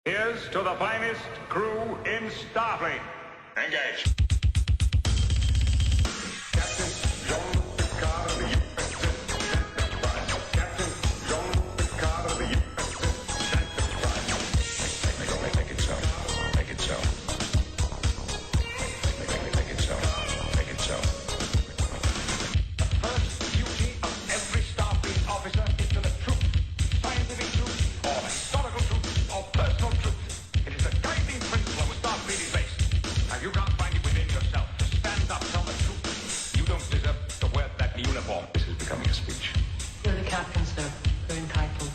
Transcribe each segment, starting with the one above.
Here's to the finest crew in Starfleet. Engage. Captain John Picard of the USS Enterprise. Captain John Picard of the USS Enterprise. Make it so. Make it so. Make it so. Make it so. The first duty of every Starfleet officer is to the truth. Scientific truth, or historical truth, or personal truth. It is a guiding principle of what Starfleet is based. Now you can't find it within yourself to stand up, tell the truth. You don't deserve to wear that uniform. This is becoming a speech. You're the captain, sir. You're entitled.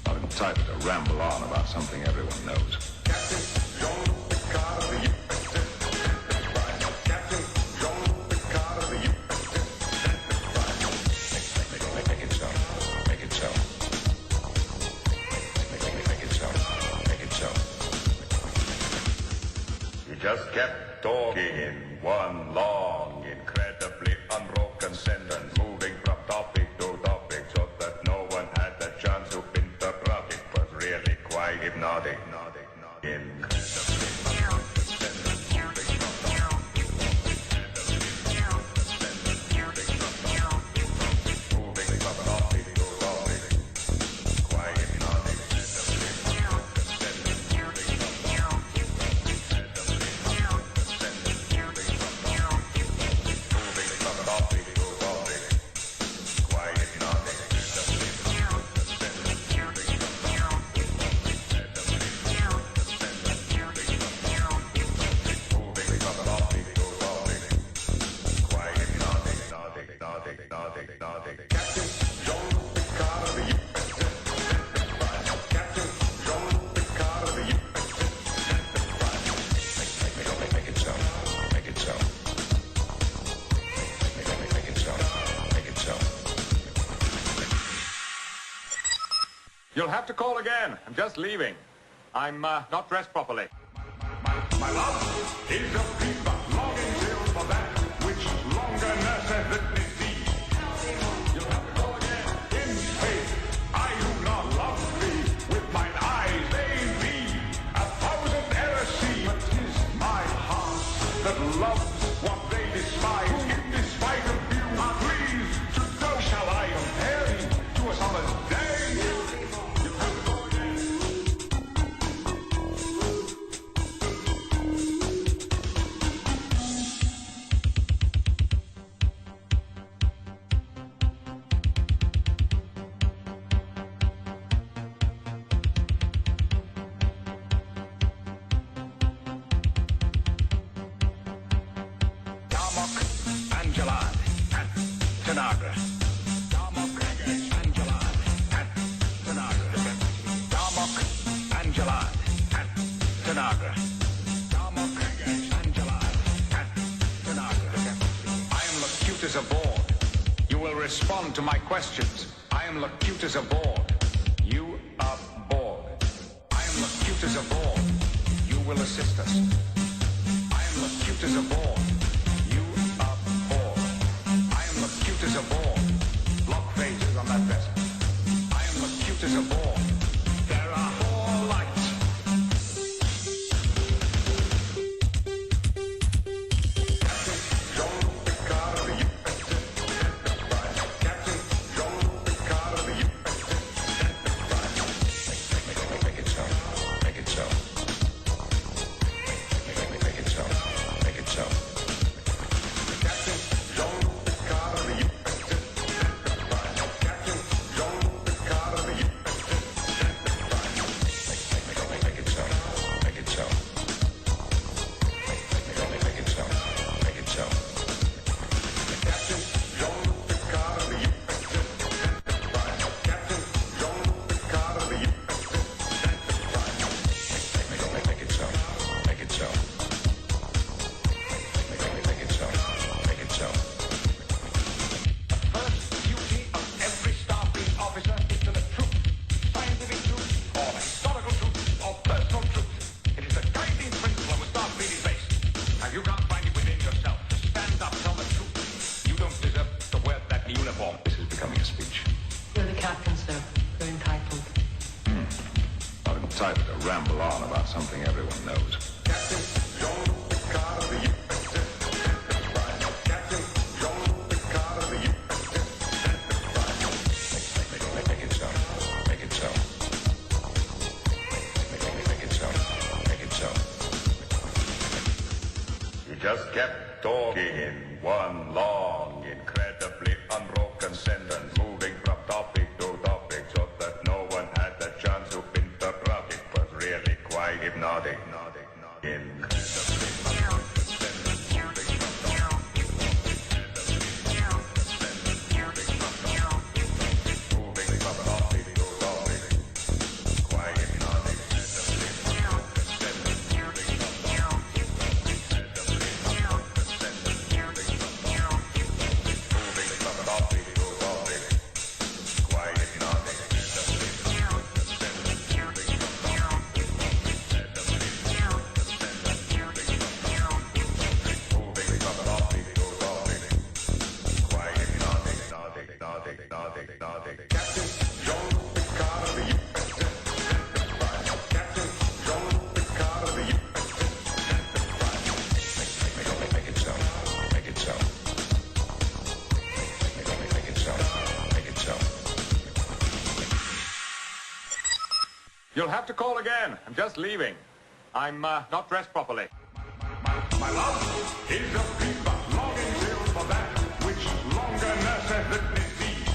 I'm entitled to ramble on about something everyone knows. Captain John Picard of the USS Enterprise. Captain John Picard of the USS Enterprise. Make it so. Make it so. Make it so. Make it so. You just kept talking in one long, incredibly unbroken sentence, moving from topic to topic so that no one had the chance to interrupt. It was really quite hypnotic. Incredibly unbroken sentence, moving from topic to topic, quite hypnotic. Captain John Picard of the USS Enterprise. Captain John Picard of the USS Enterprise. Make it so. Make it so. Make it so. Make it so. You'll have to call again. I'm just leaving. I'm not dressed properly. My love is a fever, longing still for that which longer nurseth the disease. You'll have to call again. In faith, I do not love thee. With mine eyes they be 1,000 errors see. But 'tis my heart that loves what they despise. Who, in despite of you, are pleased to know. Shall I compare thee to a summer's day? You'll have to call again. Darmok, Angelan, and Tanagra. Darmok, Angelan, and Tanagra. Darmok, Angelan, and Tanagra. Darmok, Angelan, and Tanagra. I am Locutus aboard. You will respond to my questions. I am Locutus aboard. You aboard. I am Locutus aboard. You will assist us. I am Locutus aboard. You aboard. I am Locutus aboard. Block phases on that vessel. I am Locutus aboard. There are 4 lights. Captain John Picard of the USS Enterprise. Captain John Picard of the USS Enterprise. Make it so. Make it so. Make it so. Make it so. something everyone knows. Make it so. Make it so. Make it so. Make it so. You just kept talking in one long, incredibly unbroken sentence, moving from topic to topic so that no one had the chance to interrupt. It was really quite hypnotic. You'll have to call again. I'm just leaving. I'm not dressed properly. My love is a fever, longing still for that which longer nurses the disease.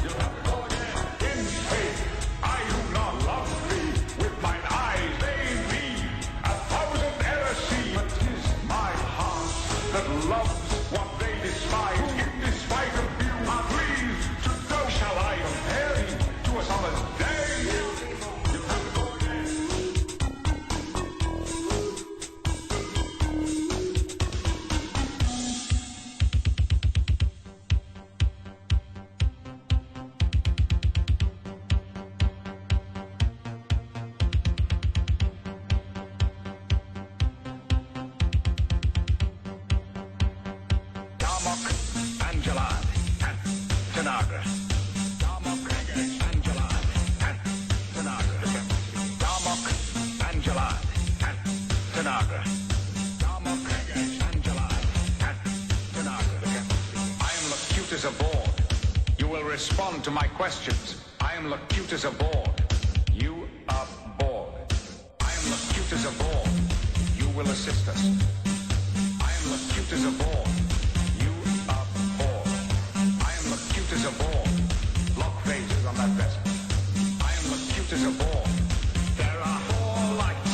You'll have to call again. In faith, I do not love thee. With mine eyes they thee 1,000 errors see. But 'tis my heart that loves what they despise. Who, in despite of you, are pleased to know. Shall I compare thee to a summer's day? Respond to my questions. I am locutus aboard. You are bored. I am locutus aboard. You will assist us. I am locutus aboard. You are bored. I am locutus aboard. Lock phases on that vessel. I am locutus aboard. There are 4 lights.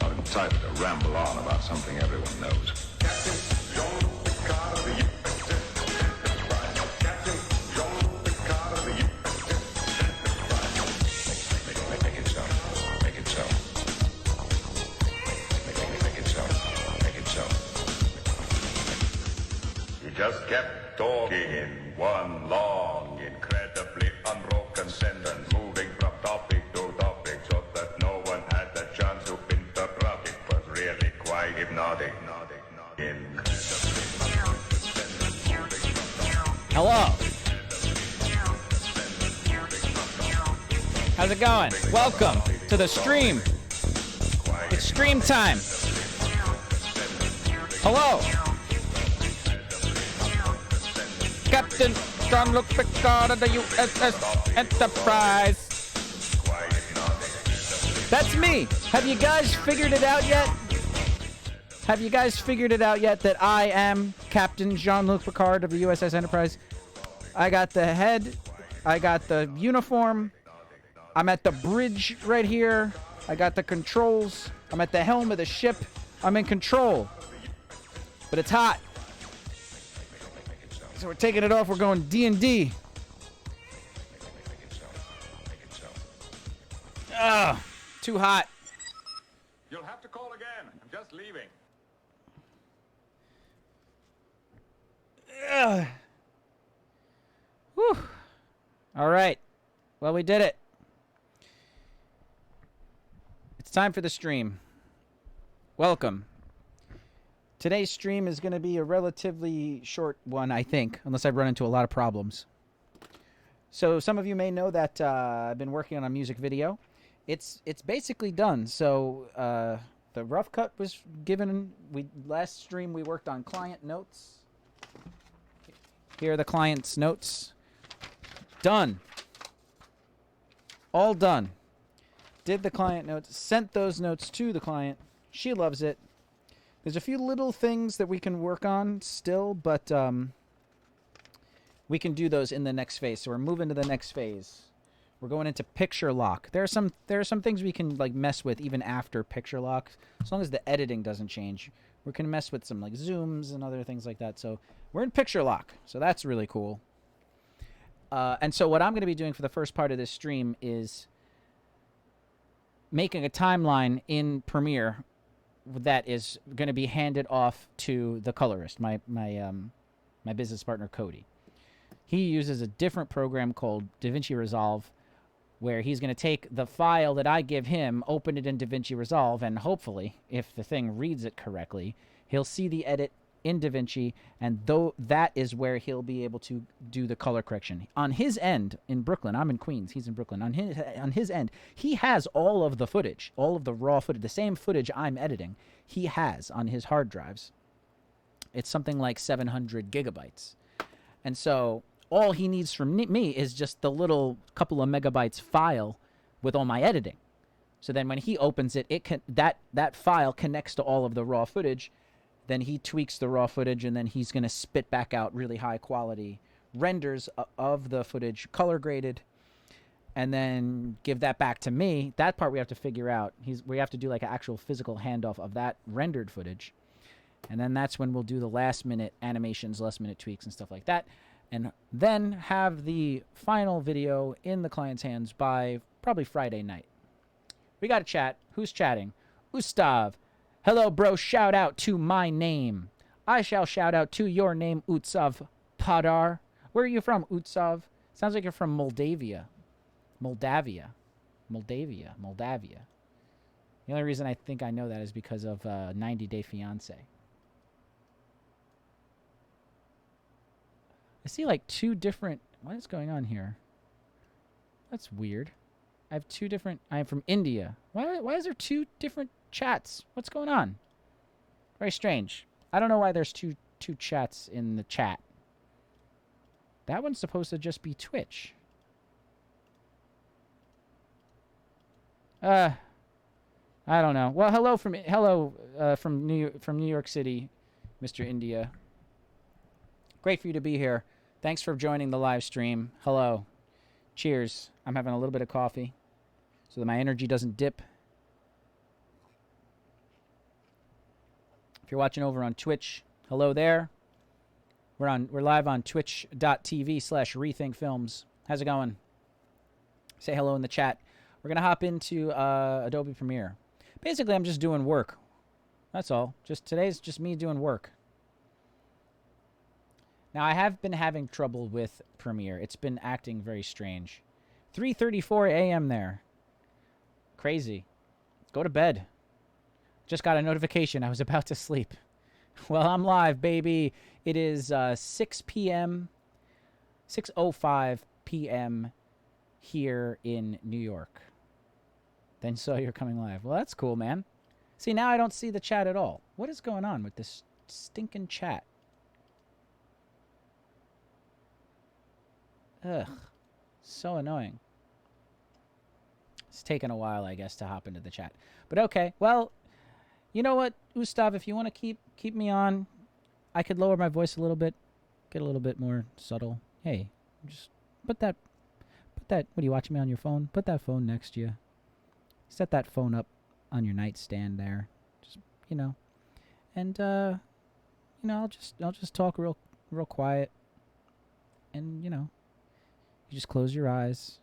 Untitled to ramble on about something everyone knows. Make it so. Make it so. Make it so. Make it so. You just kept talking in one long, incredibly unbroken sentence, moving from topic to topic so that no one had the chance to interrupt. It was really quite hypnotic. Hello. How's it going? Welcome to the stream. It's Stream time. Hello. Captain Jean-Luc Picard of the USS Enterprise. That's me. Have you guys figured it out yet? Have you guys figured it out yet that I am Captain Jean-Luc Picard of the USS Enterprise? I got the head. I got the uniform. I'm at the bridge right here. I got the controls. I'm at the helm of the ship. I'm in control. But it's hot. So we're taking it off. We're going D&D. Ugh. Too hot. You'll have to call again. I'm just leaving. Ugh. Whew. All right. Well, we did it. It's time for the stream. Welcome. Today's stream is going to be a relatively short one, I think, unless I run into a lot of problems. So some of you may know that I've been working on a music video. It's basically done. So the rough cut was given. Last stream we worked on client notes. Here are the client's notes. Done. All done. Did the client notes. Sent those notes to the client. She loves it. There's a few little things that we can work on still, but we can do those in the next phase. So we're moving to the next phase. We're going into picture lock. There are some things we can like mess with even after picture lock, as long as the editing doesn't change. We can mess with some like zooms and other things like that. So we're in picture lock. So that's really cool. And so what I'm going to be doing for the first part of this stream is making a timeline in Premiere that is going to be handed off to the colorist, my business partner Cody. He uses a different program called DaVinci Resolve, where he's going to take the file that I give him, open it in DaVinci Resolve, and hopefully, if the thing reads it correctly, he'll see the edit in DaVinci, and though that is where he'll be able to do the color correction. On his end, in Brooklyn, I'm in Queens, he's in Brooklyn, on his end, he has all of the footage, all of the raw footage, the same footage I'm editing, he has on his hard drives. It's something like 700 gigabytes. And so all he needs from me is just the little couple of megabytes file with all my editing. So then when he opens it, that file connects to all of the raw footage. Then he tweaks the raw footage, and then he's going to spit back out really high quality renders of the footage, color graded, and then give that back to me. That part we have to figure out. We have to do like an actual physical handoff of that rendered footage. And then that's when we'll do the last minute animations, last minute tweaks and stuff like that. And then have the final video in the client's hands by probably Friday night. We got a chat. Who's chatting? Ustav. Hello, bro. Shout out to my name. I shall shout out to your name, Utsav Padar. Where are you from, Utsav? Sounds like you're from Moldavia. Moldavia. The only reason I think I know that is because of 90 Day Fiancé. I see like two different... What is going on here? That's weird. I have two different... I am from India. Why is there two different chats? What's going on? Very strange. I don't know why there's two chats in the chat. That one's supposed to just be Twitch. I don't know. Well, hello from New York City, Mr. India. Great for you to be here. Thanks for joining the live stream. Hello. Cheers. I'm having a little bit of coffee so that my energy doesn't dip. If you're watching over on Twitch, hello there. We're live on twitch.tv/rethinkfilms. How's it going? Say hello in the chat. We're going to hop into Adobe Premiere. Basically, I'm just doing work. That's all. Today's just me doing work. Now, I have been having trouble with Premiere. It's been acting very strange. 3:34 a.m. there. Crazy. Go to bed. Just got a notification. I was about to sleep. Well, I'm live, baby. It is 6 p.m., 6:05 p.m. here in New York. Then saw you're coming live. Well, that's cool, man. See, now I don't see the chat at all. What is going on with this stinking chat? Ugh. So annoying. It's taken a while, I guess, to hop into the chat. But okay, well, you know what, Ustav, if you want to keep me on, I could lower my voice a little bit, get a little bit more subtle. Hey, just put that, what are you watching me on your phone? Put that phone next to you. Set that phone up on your nightstand there. Just, you know. And, you know, I'll just talk real quiet. And, you know, you just close your eyes.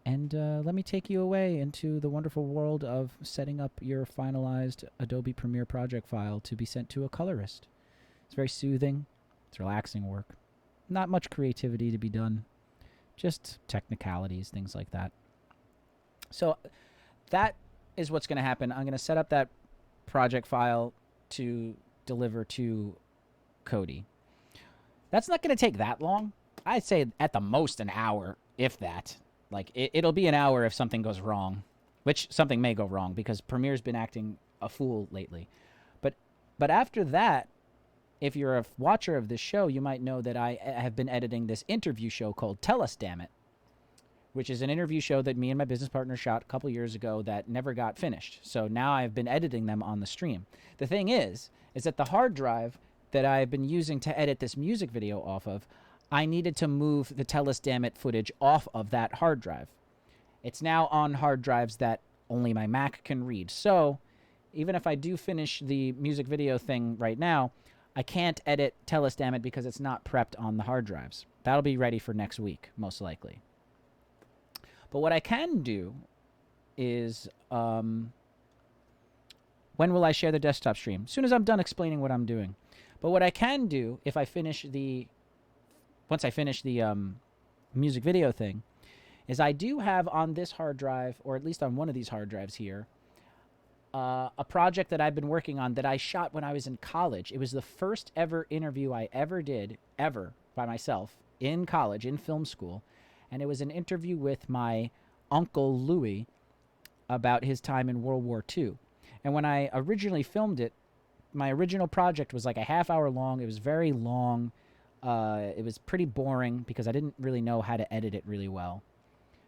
And let me take you away into the wonderful world of setting up your finalized Adobe Premiere project file to be sent to a colorist. It's very soothing. It's relaxing work. Not much creativity to be done. Just technicalities, things like that. So that is what's going to happen. I'm going to set up that project file to deliver to Cody. That's not going to take that long. I'd say at the most an hour, if that. Like, it'll be an hour if something goes wrong, which something may go wrong because Premiere's been acting a fool lately. But after that, if you're a watcher of this show, you might know that I have been editing this interview show called Tell Us Damn It, which is an interview show that me and my business partner shot a couple years ago that never got finished. So now I've been editing them on the stream. The thing is that the hard drive that I've been using to edit this music video off of, I needed to move the Tell Us Damn It footage off of that hard drive. It's now on hard drives that only my Mac can read. So even if I do finish the music video thing right now, I can't edit Tell Us Damn It because it's not prepped on the hard drives. That'll be ready for next week, most likely. But what I can do is, when will I share the desktop stream? As soon as I'm done explaining what I'm doing. But what I can do, if I finish once I finish the music video thing, is I do have on this hard drive, or at least on one of these hard drives here, a project that I've been working on that I shot when I was in college. It was the first ever interview I ever did, ever, by myself, in college, in film school. And it was an interview with my Uncle Louis about his time in World War II. And when I originally filmed it, my original project was like a half hour long. It was very long. It was pretty boring because I didn't really know how to edit it really well.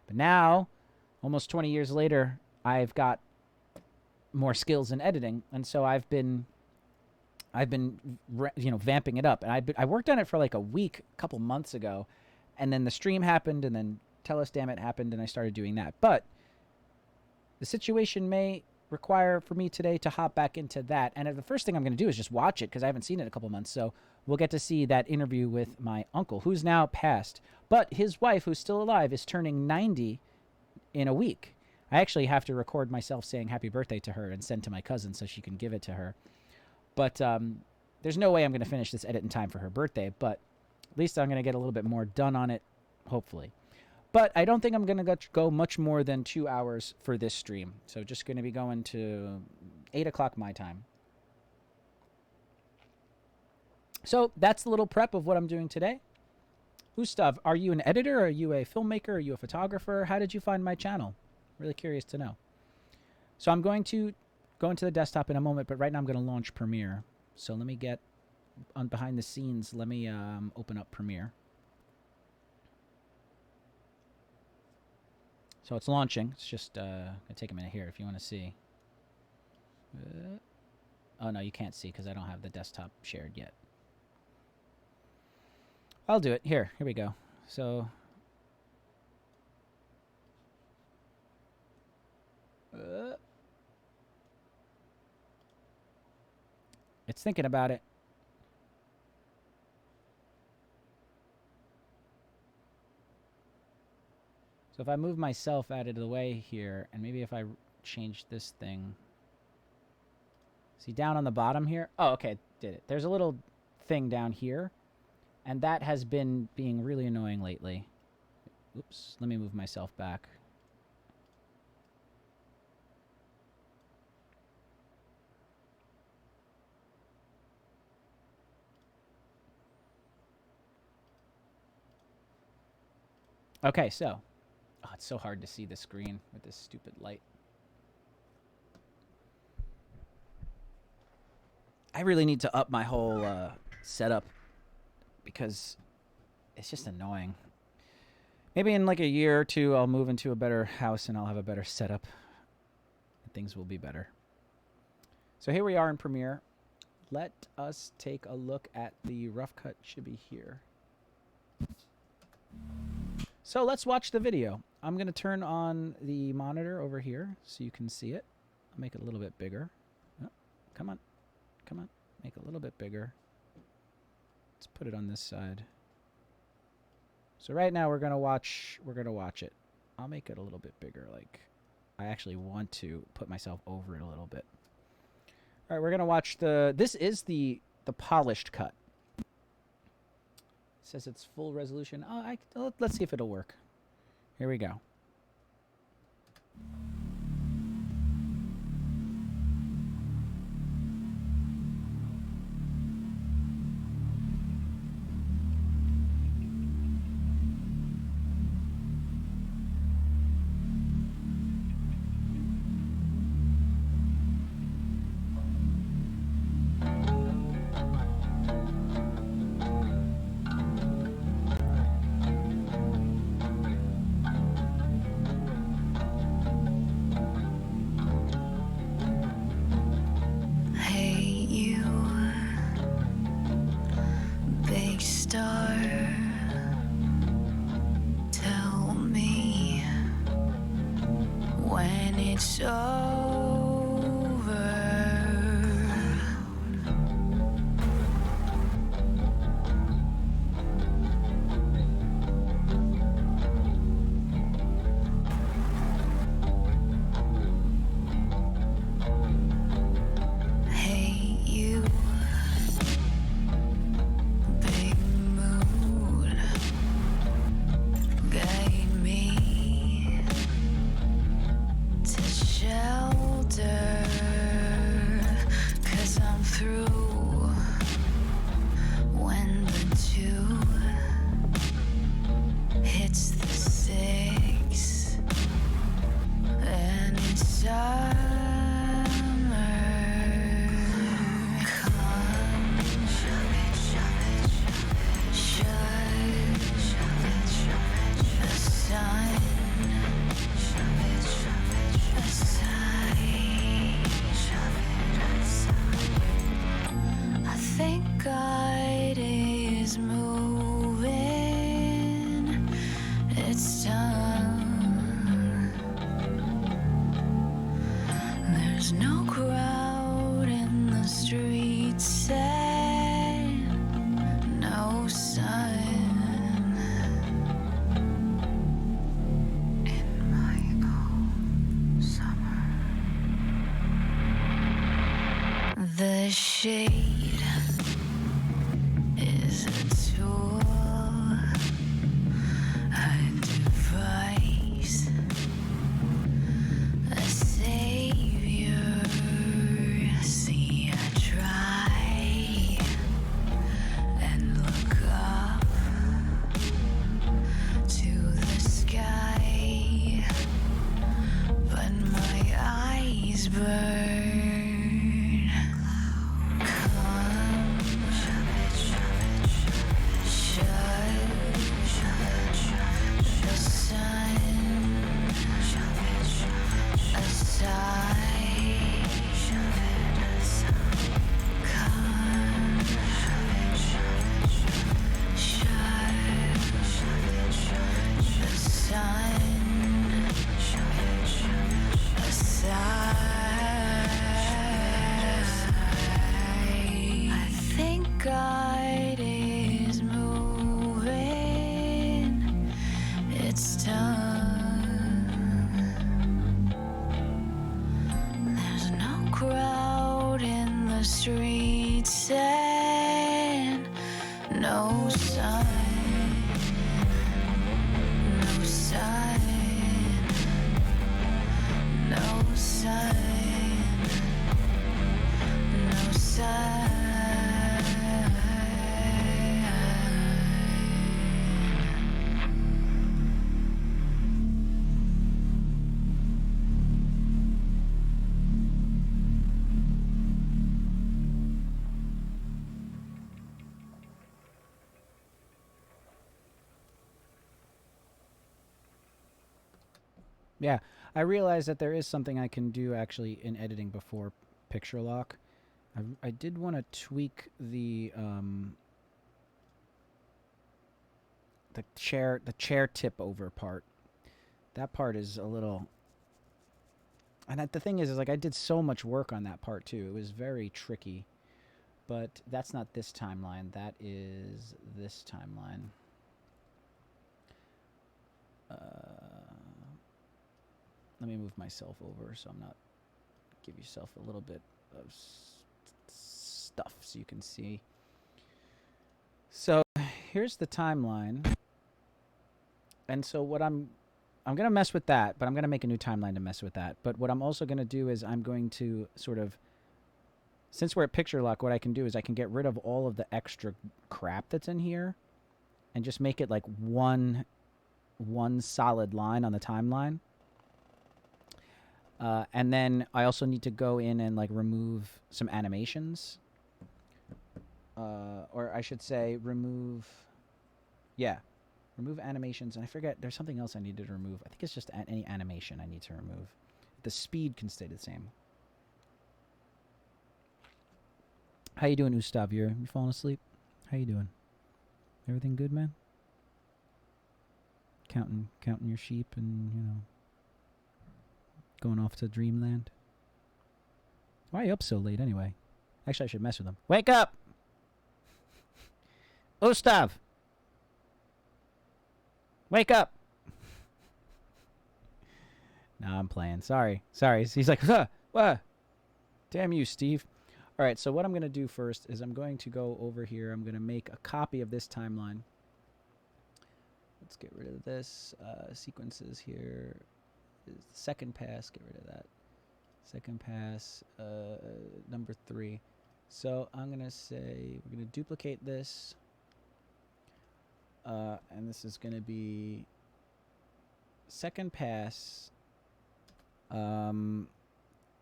But now, almost 20 years later, I've got more skills in editing, and so I've been vamping it up. And I worked on it for like a week, a couple months ago, and then the stream happened, and then Tell Us Damn It happened, and I started doing that. But the situation may require for me today to hop back into that, and the first thing I'm going to do is just watch it because I haven't seen it in a couple months. So we'll get to see that interview with my uncle, who's now passed, but his wife, who's still alive, is turning 90 in a week. I actually have to record myself saying happy birthday to her and send to my cousin so she can give it to her. But there's no way I'm going to finish this edit in time for her birthday, but at least I'm going to get a little bit more done on it, hopefully. But I don't think I'm going to go much more than 2 hours for this stream. So just going to be going to 8 o'clock my time. So that's the little prep of what I'm doing today. Gustav, are you an editor? Are you a filmmaker? Are you a photographer? How did you find my channel? Really curious to know. So I'm going to go into the desktop in a moment, but right now I'm going to launch Premiere. So let me get on behind the scenes. Let me open up Premiere. So it's launching. It's just going to take a minute here if you want to see. Oh, no, you can't see because I don't have the desktop shared yet. I'll do it. Here we go. So it's thinking about it. So if I move myself out of the way here, and maybe if I change this thing. See down on the bottom here? Oh, okay, did it. There's a little thing down here, and that has been being really annoying lately. Oops, let me move myself back. Okay, so. Oh, it's so hard to see the screen with this stupid light. I really need to up my whole setup because it's just annoying. Maybe in like a year or two, I'll move into a better house and I'll have a better setup. And things will be better. So here we are in Premiere. Let us take a look at the rough cut. Should be here. So let's watch the video. I'm going to turn on the monitor over here so you can see it. I'll make it a little bit bigger. Oh, come on. Come on. Make it a little bit bigger. Let's put it on this side. So right now we're going to watch it. I'll make it a little bit bigger. Like I actually want to put myself over it a little bit. All right, we're going to watch this is the polished cut. It says it's full resolution. Let's see if it'll work. Here we go. The shade is a tool, a device, a savior. See, I try and look up to the sky, but my eyes burn. Streets and no sun, no sun, no sun, no sun. Yeah, I realize that there is something I can do actually in editing before picture lock. I did want to tweak the chair tip over part. That part is a little, and the thing is like I did so much work on that part too. It was very tricky, but that's not this timeline. That is this timeline. Let me move myself over so I'm not, give yourself a little bit of stuff so you can see. So here's the timeline. And so what I'm going to mess with that, but I'm going to make a new timeline to mess with that. But what I'm also going to do is I'm going to sort of, since we're at picture lock, what I can do is I can get rid of all of the extra crap that's in here and just make it like one solid line on the timeline. And then I also need to go in and like remove some animations. Or I should say remove animations. And I forget, there's something else I needed to remove. I think it's just any animation I need to remove. The speed can stay the same. How you doing, Ustav? You falling asleep? How you doing? Everything good, man? Counting your sheep and, you know, going off to dreamland? Why are you up so late anyway? Actually, I should mess with him. Wake up! Ustav! Wake up! Nah, I'm playing. Sorry. He's like, what? Damn you, Steve. All right, so what I'm going to do first is I'm going to go over here. I'm going to make a copy of this timeline. Let's get rid of this. Sequences here. Second pass, get rid of that. Second pass, number 3. So I'm going to say we're going to duplicate this. And this is going to be second pass,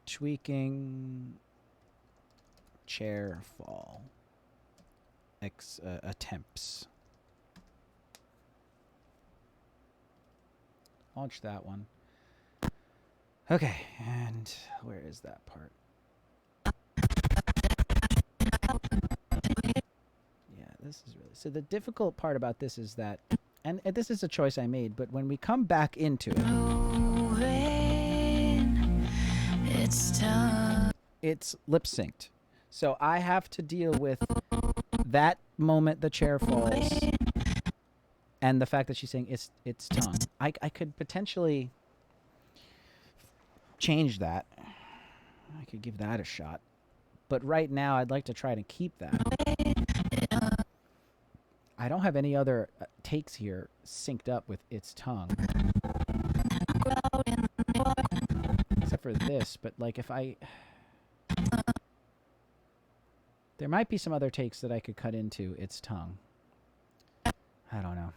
tweaking chair fall attempts. Launch that one. Okay, and where is that part? Yeah, this is really... So the difficult part about this is that, and this is a choice I made, but when we come back into it... It's lip-synced. So I have to deal with that moment the chair falls and the fact that she's saying its tongue. I could potentially change that. I could give that a shot. But right now, I'd like to try to keep that. I don't have any other takes here synced up with its tongue. Except for this, but like if I... There might be some other takes that I could cut into its tongue. I don't know.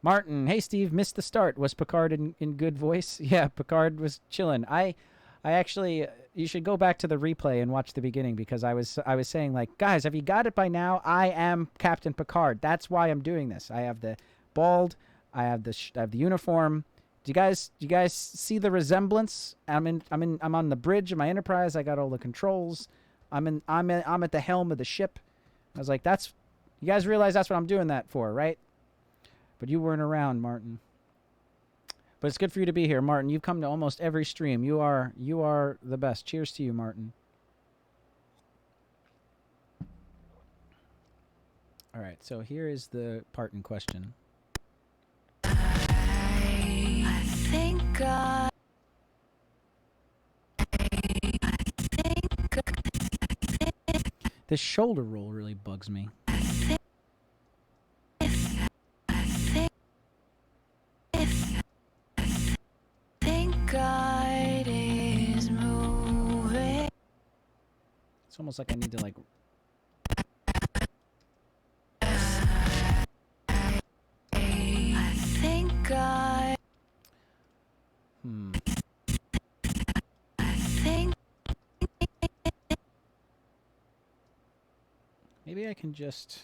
Martin, hey Steve, missed the start. Was Picard in good voice? Yeah, Picard was chilling. I actually, you should go back to the replay and watch the beginning because I was saying like, guys, have you got it by now? I am Captain Picard. That's why I'm doing this. I have the bald. I have the uniform. Do you guys see the resemblance? I'm on the bridge of my Enterprise. I got all the controls. I'm at the helm of the ship. I was like, you guys realize that's what I'm doing that for, right? But you weren't around, Martin. But it's good for you to be here, Martin. You've come to almost every stream. You are the best. Cheers to you, Martin. All right, so here is the part in question. This shoulder roll really bugs me. It's almost like I need to like... Maybe I can just...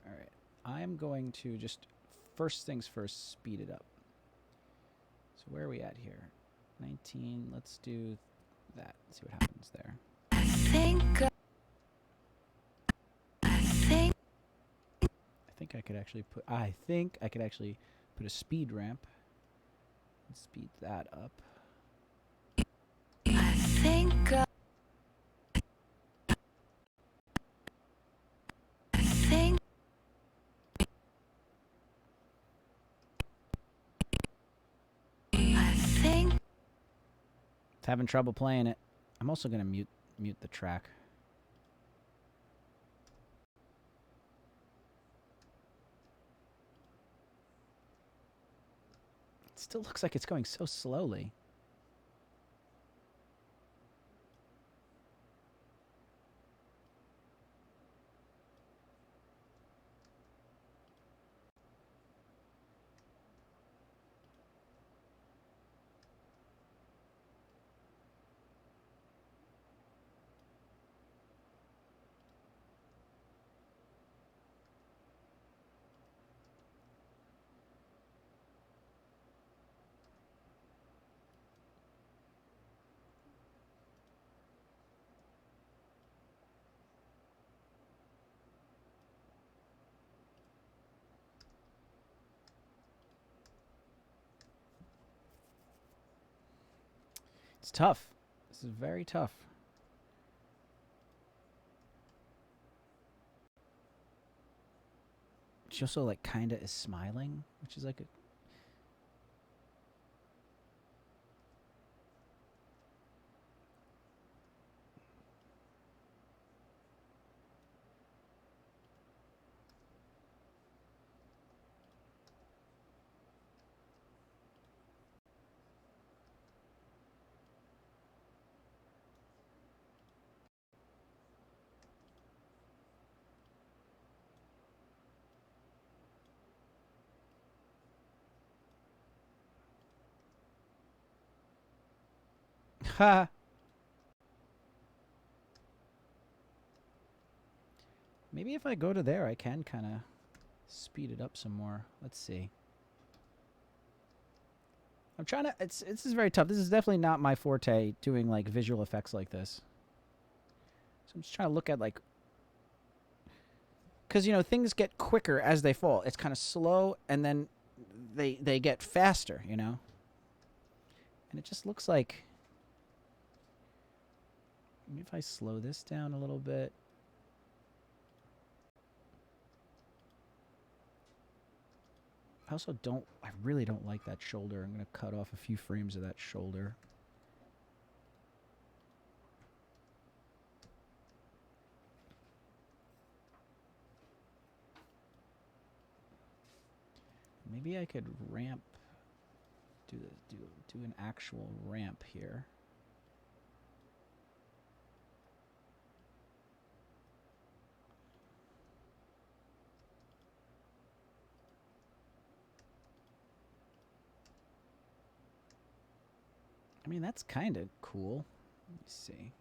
Alright. I'm going to just... First things first, speed it up. So where are we at here? 19. Let's do that. See what happens there. I think I think I could actually put. I think I could actually put a speed ramp and speed that up. I think I think I think It's having trouble playing it. I'm also gonna mute the track. It still looks like it's going so slowly. It's tough. This is very tough. She also like kinda is smiling, which is like a ha. Maybe if I go to there, I can kind of speed it up some more. Let's see. I'm trying to. This is very tough. This is definitely not my forte, doing like visual effects like this. So I'm just trying to look at like, because you know things get quicker as they fall. It's kind of slow, and then they get faster. You know, and it just looks like. Maybe if I slow this down a little bit. I also don't, I really don't like that shoulder. I'm going to cut off a few frames of that shoulder. Maybe I could ramp, do an actual ramp here. I mean, that's kind of cool. Let me see.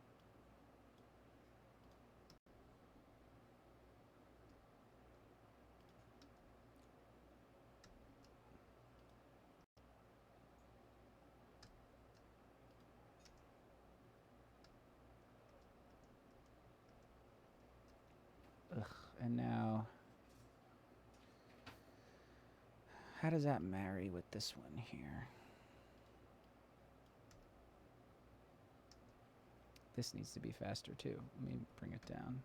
Ugh, and now, how does that marry with this one here? This needs to be faster too. Let me bring it down.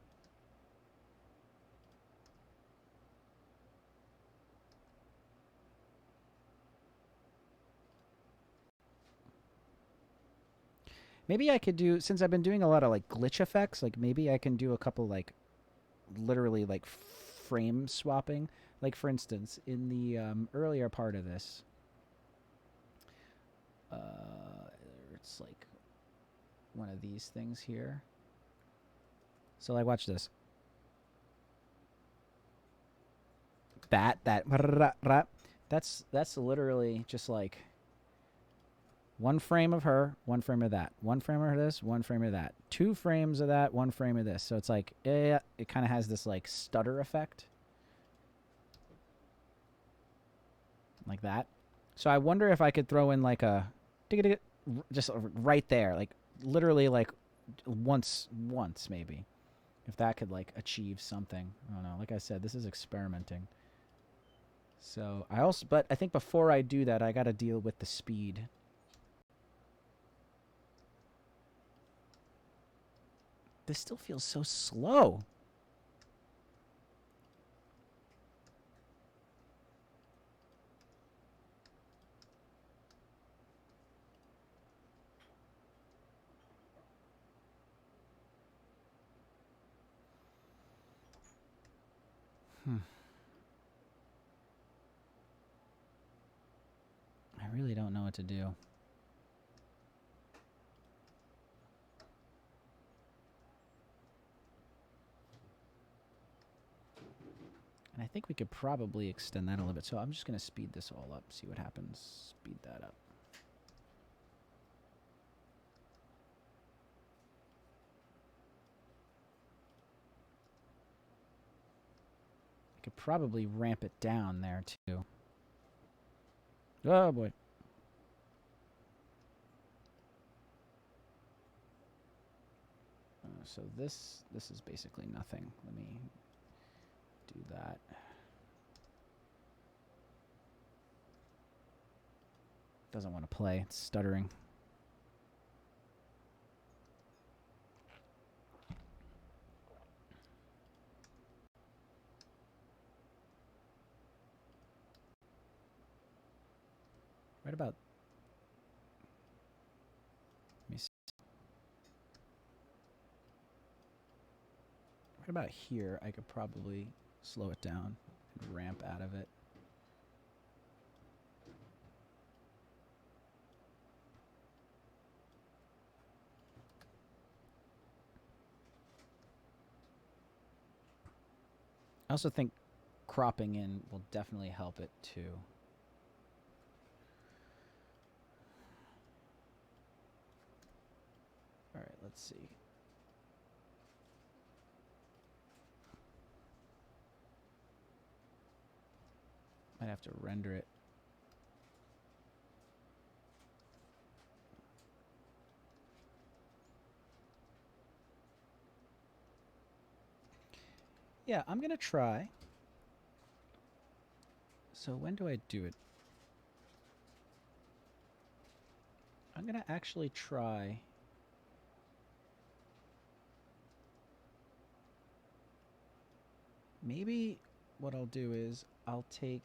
Maybe I could do, since I've been doing a lot of like glitch effects, like maybe I can do a couple like literally like frame swapping. Like for instance, in the earlier part of this, it's like one of these things here. So like watch this. That's literally just like one frame of her, one frame of that, one frame of this, one frame of that, 2 frames of that, 1 frame of this. So it's like it kind of has this like stutter effect, like that. So I wonder if I could throw in like a just right there, like literally like once maybe. If that could like achieve something. I don't know. Like I said, this is experimenting. So but I think before I do that, I got to deal with the speed. This still feels so slow. I really don't know what to do. And I think we could probably extend that a little bit. So I'm just going to speed this all up, see what happens. Speed that up. I could probably ramp it down there too. Oh boy. So this is basically nothing. Let me do that. Doesn't want to play. It's stuttering. Right about. Let me see. Right about here, I could probably slow it down and ramp out of it. I also think cropping in will definitely help it too. All right, let's see. Might have to render it. Yeah, I'm going to try. So when do I do it? I'm going to actually try. Maybe what I'll do is I'll take.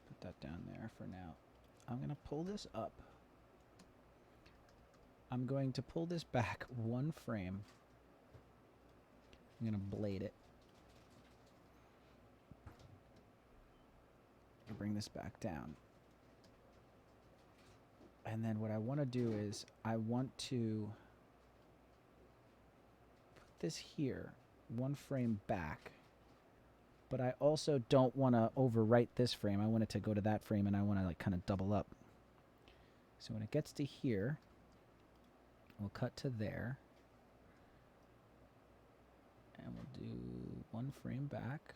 Put that down there for now. I'm going to pull this up. I'm going to pull this back one frame. I'm going to blade it. And bring this back down. And then what I want to do is I want to put this here, one frame back. But I also don't want to overwrite this frame. I want it to go to that frame, and I want to like kind of double up. So when it gets to here, we'll cut to there. And we'll do one frame back.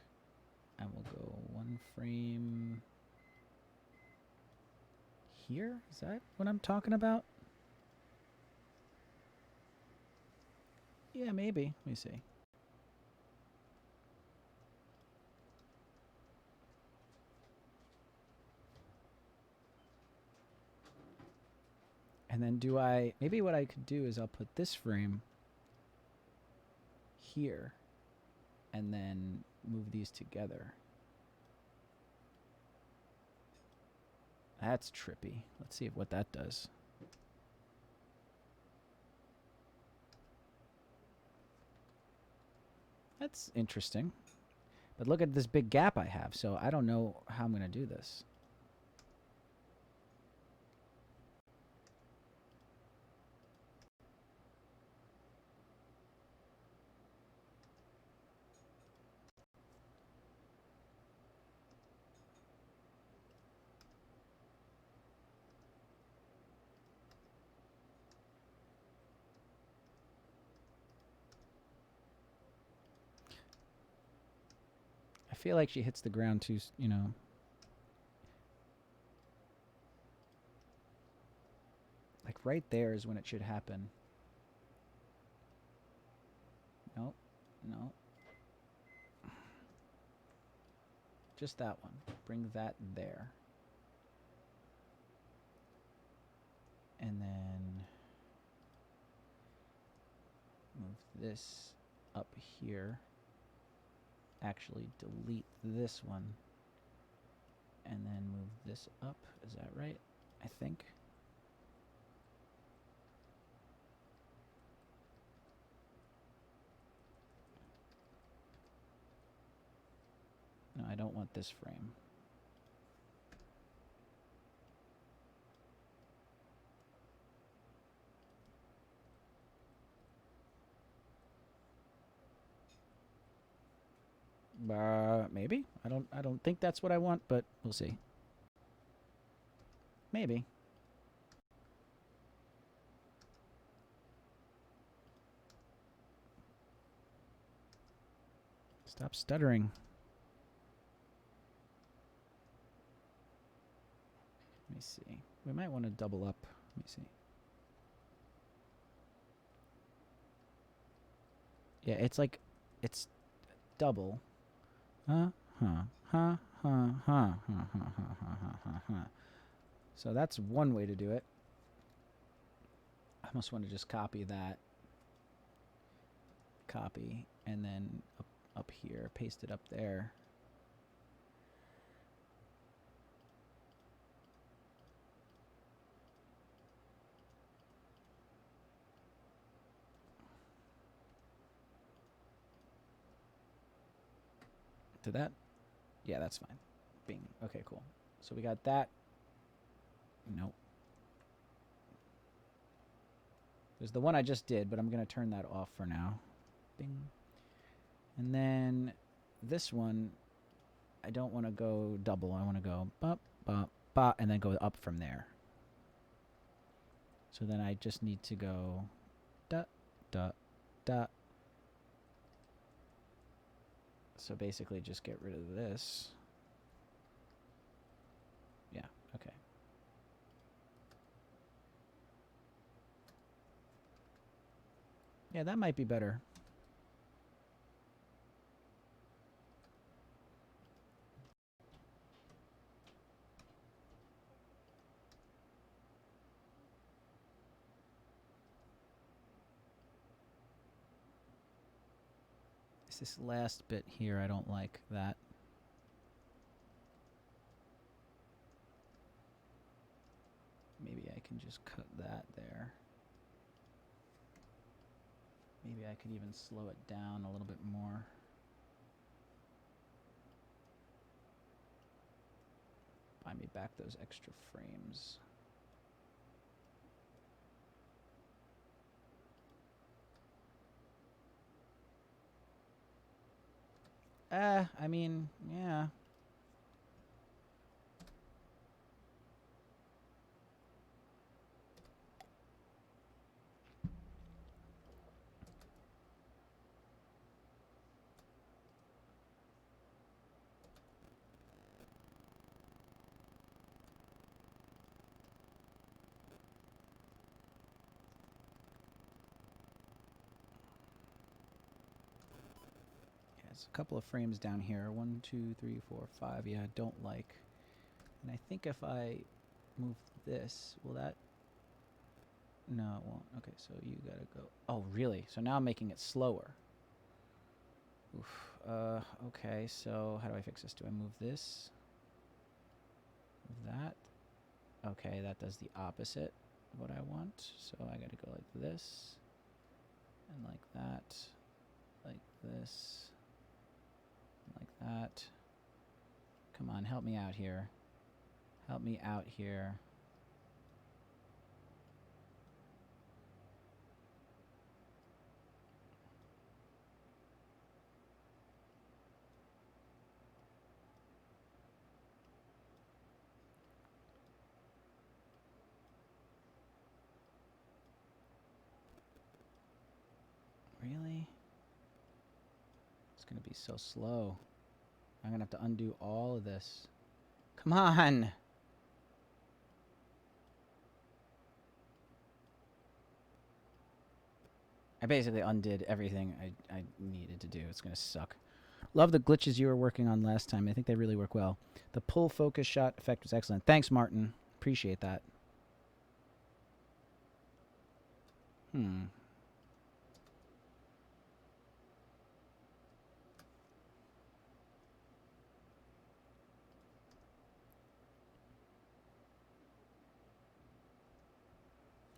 And we'll go one frame here. Is that what I'm talking about? Yeah, maybe. Let me see. And then maybe what I could do is I'll put this frame here and then move these together. That's trippy. Let's see what that does. That's interesting. But look at this big gap I have, so I don't know how I'm going to do this. I feel like she hits the ground too, you know. right there is when it should happen. Nope. No. Just that one. Bring that there. And then move this up here. Actually, delete this one. And then move this up. Is that right? I think. No, I don't want this frame. Maybe. I don't think that's what I want, but we'll see. Maybe. Stop stuttering. Let me see. We might want to double up. Let me see. Yeah, it's like, it's double. So that's one way to do it. I almost want to just copy that. Copy, and then up here, paste it up there. Did that? Yeah, that's fine. Bing. Okay, cool. So we got that. Nope. There's the one I just did, but I'm going to turn that off for now. Bing. And then this one, I don't want to go double. I want to go bop, bop, bop, and then go up from there. So then I just need to go dot, dot, dot. So basically just get rid of this. Yeah, okay. Yeah, that might be better. It's this last bit here, I don't like that. Maybe I can just cut that there. Maybe I could even slow it down a little bit more. Buy me back those extra frames. I mean, yeah. There's a couple of frames down here. 1, 2, 3, 4, 5. Yeah, I don't like. And I think if I move this, will that? No, it won't. Okay, so you gotta go. Oh, really? So now I'm making it slower. Oof. Okay, so how do I fix this? Do I move this? Move that? Okay, that does the opposite of what I want. So I gotta go like this. And like that. Like this. Like that. Come on, help me out here. Help me out here. Really? It's gonna be so slow. I'm gonna have to undo all of this. Come on! I basically undid everything I needed to do. It's going to suck. Love the glitches you were working on last time. I think they really work well. The pull focus shot effect was excellent. Thanks, Martin. Appreciate that. I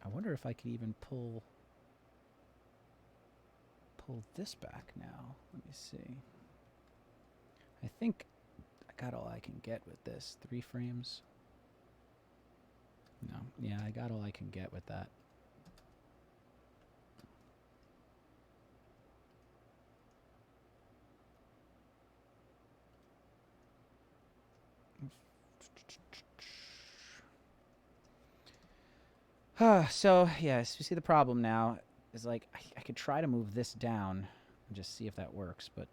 wonder if I could even pull this back now. Let me see. I think I got all I can get with this. 3 frames. No, yeah, I got all I can get with that. So, yes, you see the problem now is like I could try to move this down and just see if that works, but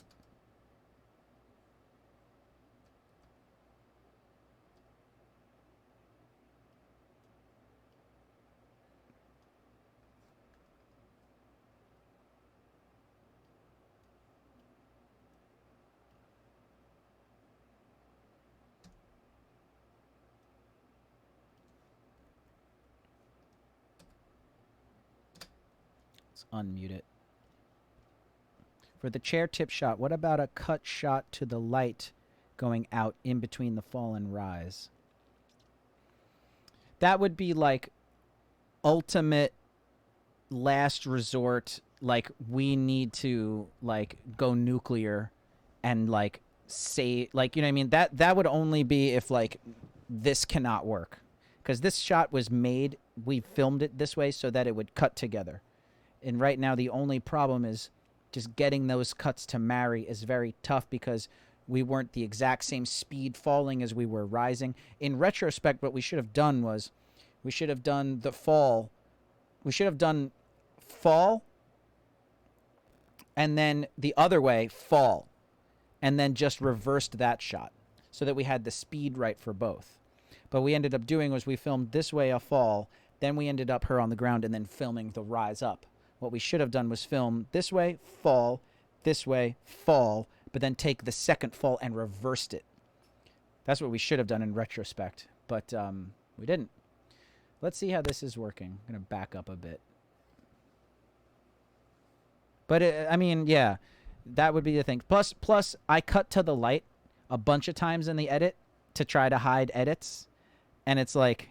let's unmute it. For the chair tip shot, what about a cut shot to the light going out in between the fall and rise? That would be like ultimate last resort. Like, we need to like go nuclear and like say, like, you know what I mean? That would only be if like this cannot work, because this shot was made, we filmed it this way so that it would cut together. And right now the only problem is just getting those cuts to marry is very tough because we weren't the exact same speed falling as we were rising. In retrospect, what we should have done was we should have done the fall. We should have done fall and then the other way, fall, and then just reversed that shot so that we had the speed right for both. But what we ended up doing was we filmed this way a fall, then we ended up her on the ground and then filming the rise up. What we should have done was film this way, fall, but then take the second fall and reversed it. That's what we should have done in retrospect, but we didn't. Let's see how this is working. I'm going to back up a bit. But, I mean, yeah, that would be the thing. Plus, I cut to the light a bunch of times in the edit to try to hide edits. And it's like,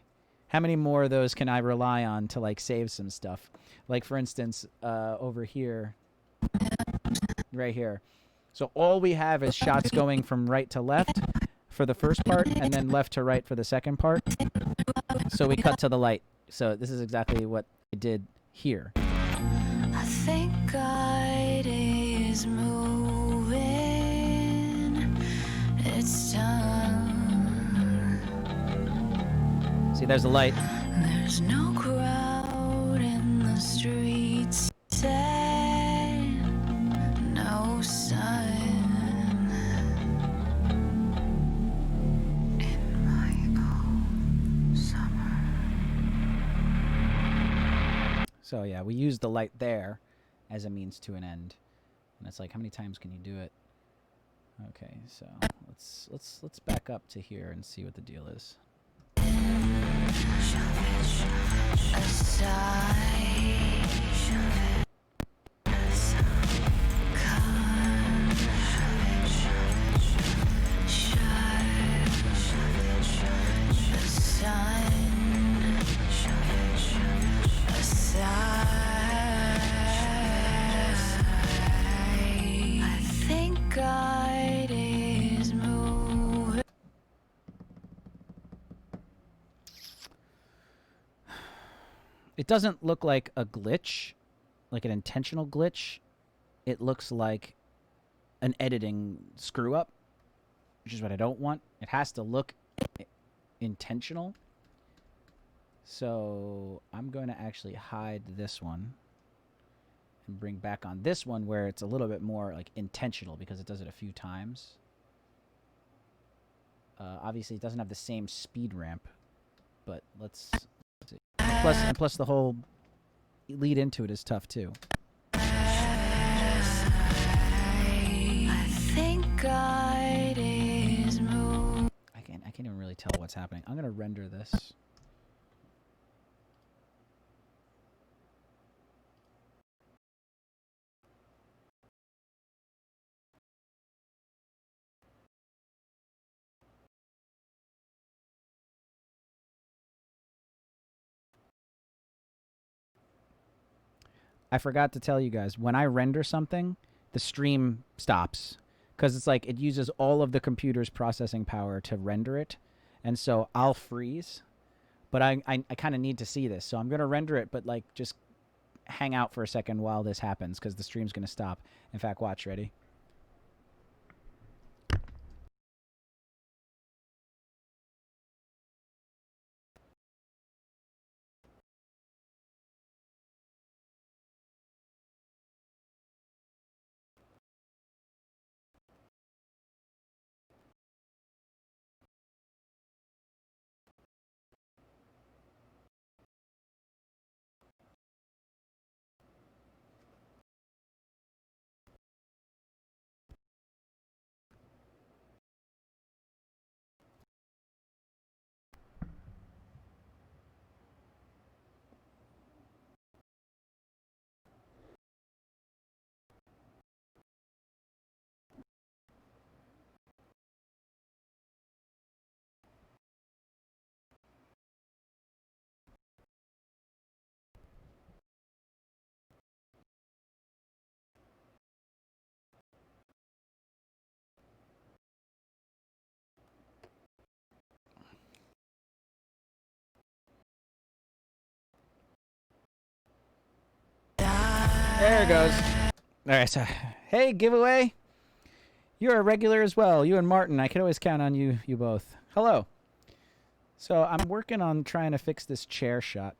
how many more of those can I rely on to, like, save some stuff? Like, for instance, over here, right here. So all we have is shots going from right to left for the first part and then left to right for the second part. So we cut to the light. So this is exactly what I did here. I think God is moving. It's time. See, there's the light. There's no crowd in the streets. No sun in my own summer. So yeah, we used the light there as a means to an end. And it's like, how many times can you do it? Okay, so let's back up to here and see what the deal is. I think God is moving. It doesn't look like a glitch, like an intentional glitch. It looks like an editing screw up, which is what I don't want. It has to look intentional. So I'm going to actually hide this one and bring back on this one where it's a little bit more like intentional because it does it a few times. Obviously, it doesn't have the same speed ramp, but let's see. Plus the whole lead into it is tough too. I what's happening. I'm going to render this. I forgot to tell you guys, when I render something, the stream stops. Because it's like it uses all of the computer's processing power to render it. And so I'll freeze. But I kind of need to see this. So I'm going to render it, but like just hang out for a second while this happens because the stream's going to stop. In fact, watch. Ready? There it goes. All right, so hey, giveaway. You're a regular as well. You and Martin. I can always count on you both. Hello. So I'm working on trying to fix this chair shot.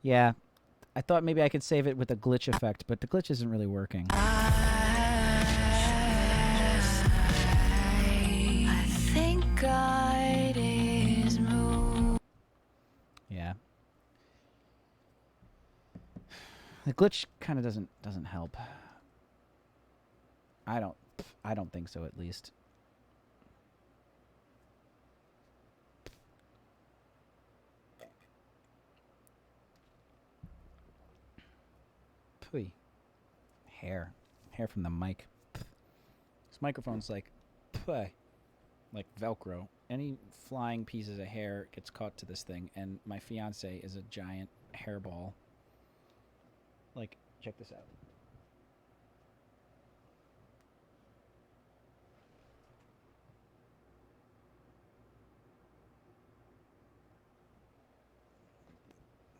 Yeah, I thought maybe I could save it with a glitch effect, but the glitch isn't really working. Yeah. The glitch kind of doesn't help. I don't think so, at least. Pooey. Hair from the mic. This microphone's like Velcro. Any flying pieces of hair gets caught to this thing, and my fiance is a giant hairball. Like, check this out.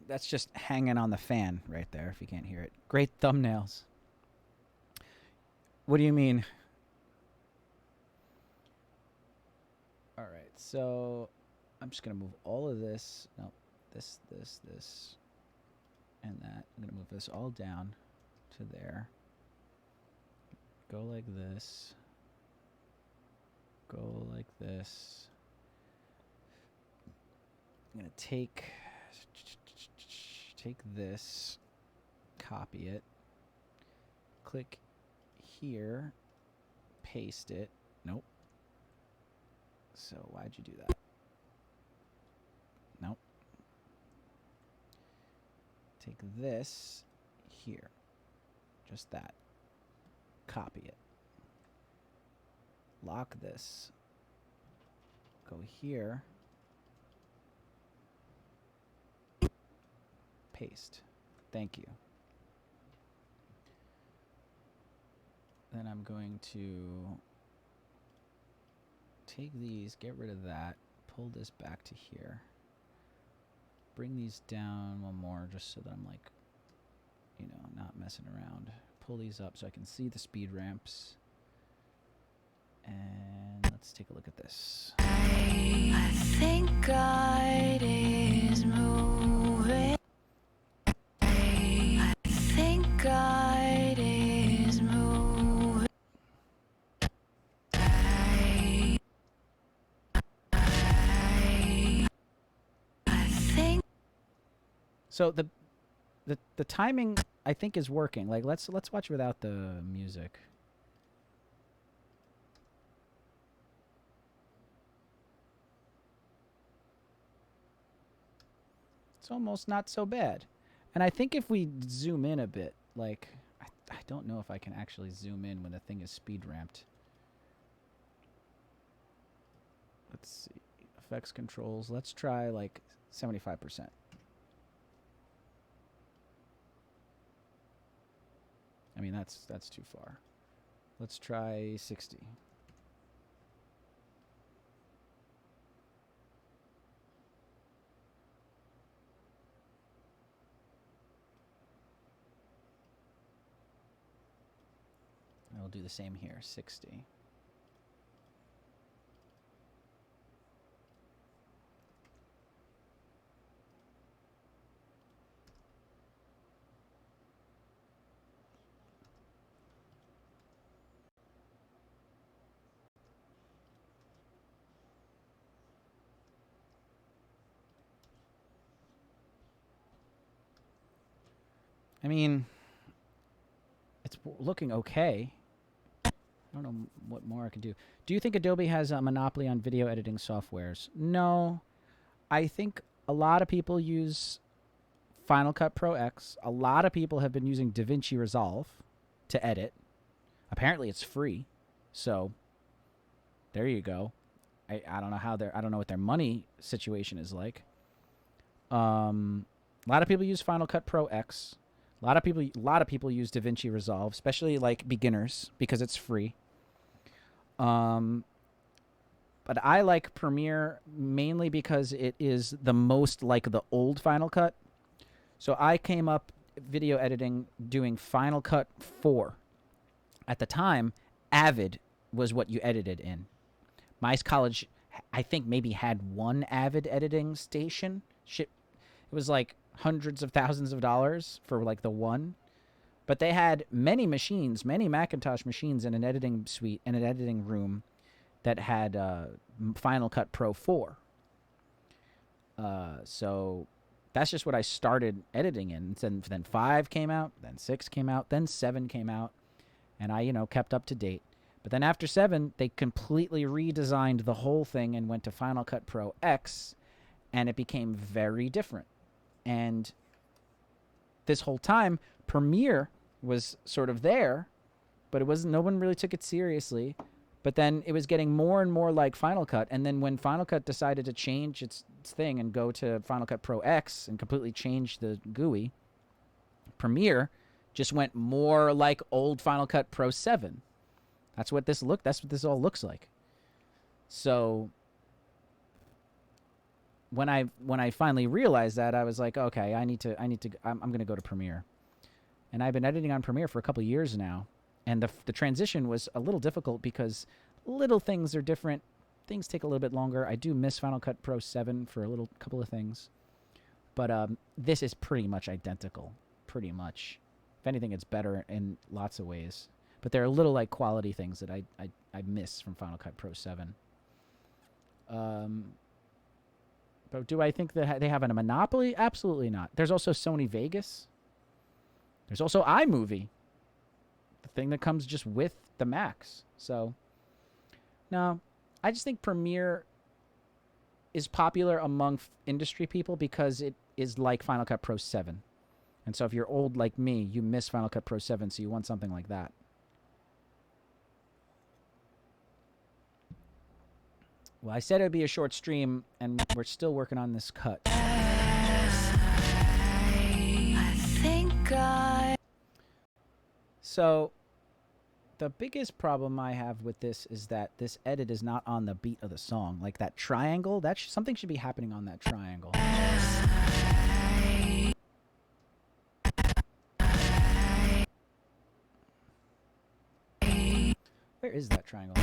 That's just hanging on the fan right there, if you can't hear it. Great thumbnails. What do you mean? All right, so I'm just going to move all of this. No, this, and that. I'm going to move this all down to there. Go like this. Go like this. I'm going to take this, copy it, click here, paste it. Nope. So why'd you do that? Nope. Take this here, just that, copy it, lock this, go here, paste. Thank you. Then I'm going to take these, get rid of that, pull this back to here, bring these down one more just so that I'm like, you know, not messing around. Pull these up so I can see the speed ramps. And let's take a look at this. I think God is moving. I think God is moving. I think. So the the timing I think is working. Like let's watch without the music. It's almost not so bad. And I think if we zoom in a bit, like I don't know if I can actually zoom in when the thing is speed ramped. Let's see. Effects controls. Let's try like 75%. I mean, that's too far. Let's try 60. I'll do the same here, 60. I mean, it's looking okay. I don't know what more I can do. Do you think Adobe has a monopoly on video editing softwares? No. I think a lot of people use Final Cut Pro X. A lot of people have been using DaVinci Resolve to edit. Apparently it's free. So there you go. I don't know how I don't know what their money situation is like. A lot of people use Final Cut Pro X. A lot of people use DaVinci Resolve, especially like beginners, because it's free. But I like Premiere mainly because it is the most like the old Final Cut. So I came up video editing doing Final Cut 4. At the time, Avid was what you edited in. My college, I think, maybe had one Avid editing station. It was like hundreds of thousands of dollars for like the one. But they had many machines, many Macintosh machines in an editing suite, in an editing room that had Final Cut Pro 4. So that's just what I started editing in. Then 5 came out, then 6 came out, then 7 came out. And I, kept up to date. But then after 7, they completely redesigned the whole thing and went to Final Cut Pro X, and it became very different. And this whole time, Premiere was sort of there, but no one really took it seriously. But then it was getting more and more like Final Cut. And then when Final Cut decided to change its thing and go to Final Cut Pro X and completely change the GUI, Premiere just went more like old Final Cut Pro 7. That's what this all looks like. So when I finally realized that, I was like, okay, I'm going to go to Premiere. And I've been editing on Premiere for a couple years now. And the transition was a little difficult because little things are different. Things take a little bit longer. I do miss Final Cut Pro 7 for a couple of things. But this is pretty much identical. Pretty much. If anything, it's better in lots of ways. But there are little like quality things that I miss from Final Cut Pro 7. But do I think that they have a monopoly? Absolutely not. There's also Sony Vegas. There's also iMovie, the thing that comes just with the Macs. So, no, I just think Premiere is popular among industry people because it is like Final Cut Pro 7. And so if you're old like me, you miss Final Cut Pro 7, so you want something like that. Well, I said it would be a short stream, and we're still working on this cut. So, the biggest problem I have with this is that this edit is not on the beat of the song. Like that triangle, something should be happening on that triangle. Where is that triangle?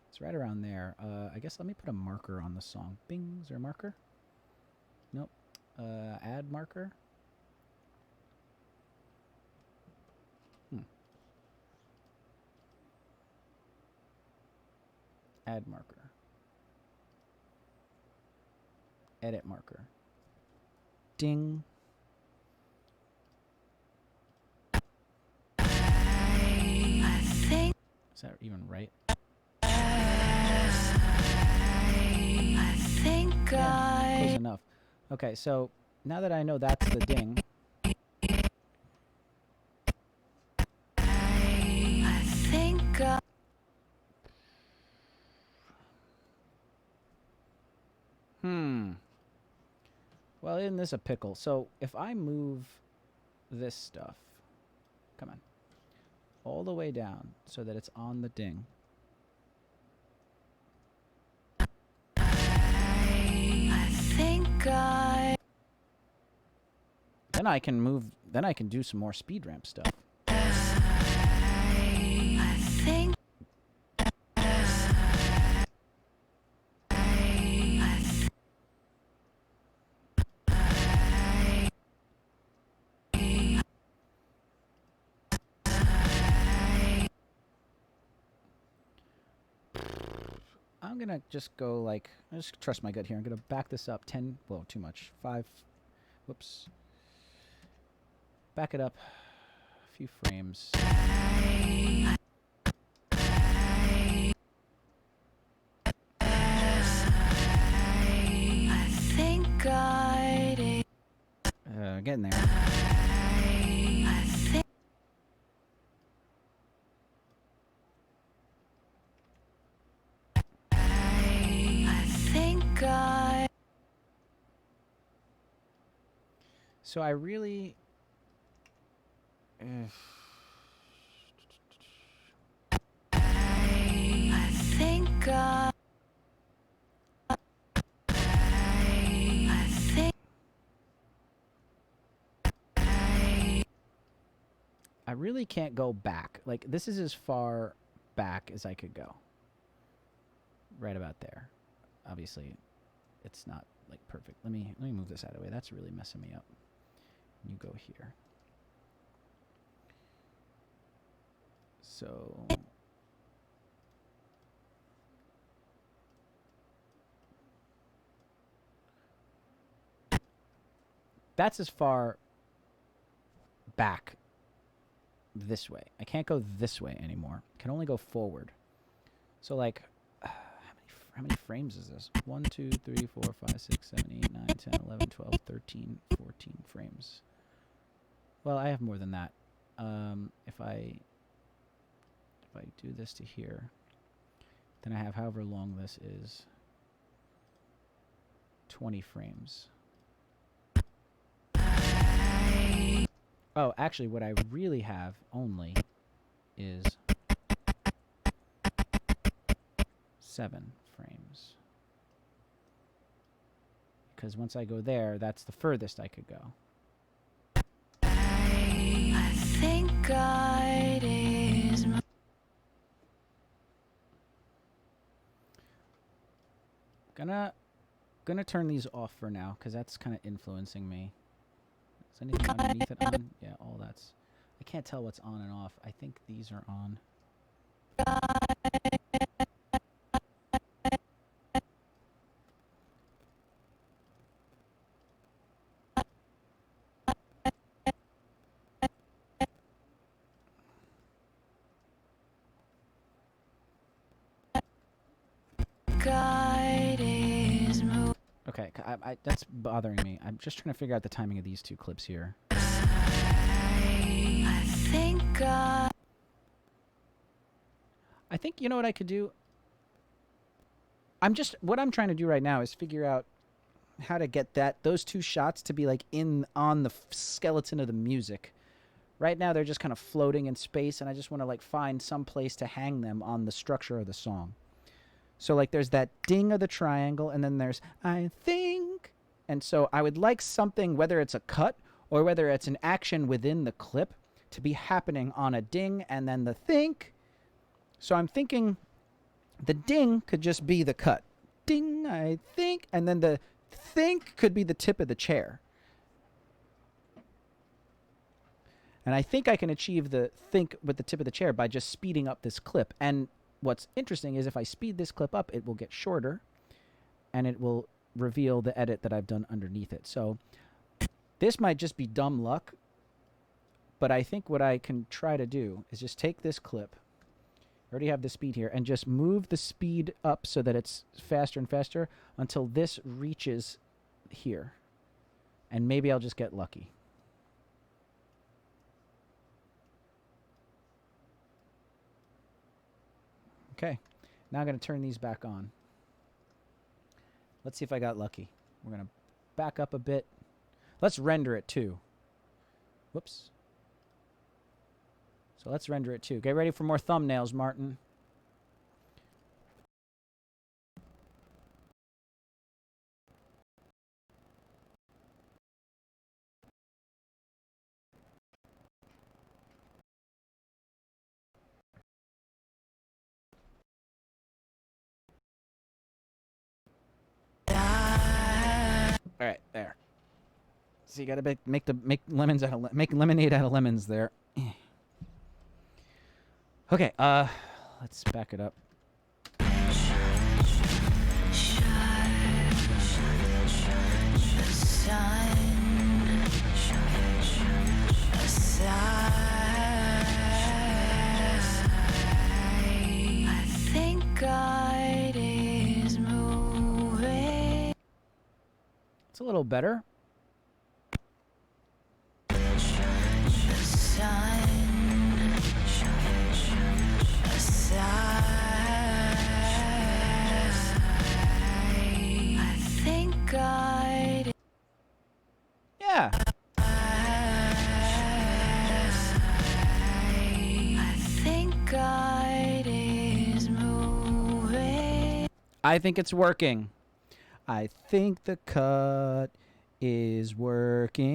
It's right around there. I guess let me put a marker on the song. Bing, is there a marker? Nope. Add marker. Add marker. edit marker. Ding. I think Is that even right? I think Close enough. Okay, so now that I know that's the ding, I think well, isn't this a pickle? So if I move this stuff, come on, all the way down so that it's on the ding. I think Then I can move, then I can do some more speed ramp stuff. I think I'm gonna just go like, I just trust my gut here. I'm gonna back this up 10, well, too much, 5, whoops. Back it up a few frames. I think Getting there. I think I think So I really... I think I think I really can't go back. Like, this is as far back as I could go. Right about there. Obviously, it's not, like, perfect. Let me move this out of the way. That's really messing me up. You go here. So... that's as far back this way. I can't go this way anymore. I can only go forward. So, like, how many frames is this? 1, 2, 3, 4, 5, 6, 7, 8, 9, 10, 11, 12, 13, 14 frames. Well, I have more than that. If I do this to here, then I have however long this is. 20 frames. Oh, actually, what I really have only is 7 frames. Because once I go there, that's the furthest I could go. I think God is my Gonna turn these off for now, because that's kind of influencing me. Is anything underneath it on? Yeah, all that's... I can't tell what's on and off. I think these are on. God is moving. Okay, that's bothering me. I'm just trying to figure out the timing of these two clips here. I think God. I think, you know what I could do? What I'm trying to do right now is figure out how to get those two shots to be like on the skeleton of the music. Right now they're just kind of floating in space, and I just want to like find some place to hang them on the structure of the song. So like there's that ding of the triangle, and then there's I think. And so I would like something, whether it's a cut or whether it's an action within the clip, to be happening on a ding and then the think. So I'm thinking the ding could just be the cut. Ding, I think. And then the think could be the tip of the chair. And I think I can achieve the think with the tip of the chair by just speeding up this clip. And what's interesting is if I speed this clip up, it will get shorter, and it will reveal the edit that I've done underneath it. So this might just be dumb luck, but I think what I can try to do is just take this clip. I already have the speed here, and just move the speed up so that it's faster and faster until this reaches here. And maybe I'll just get lucky. Okay, now I'm going to turn these back on. Let's see if I got lucky. We're going to back up a bit. Let's render it too. Whoops. So let's render it too. Get ready for more thumbnails, Martin. All right, there. So you gotta make lemons out of make lemonade out of lemons there. Okay, let's back it up. I think God is moving. It's a little better. Yeah. I think it's working. I think the cut is working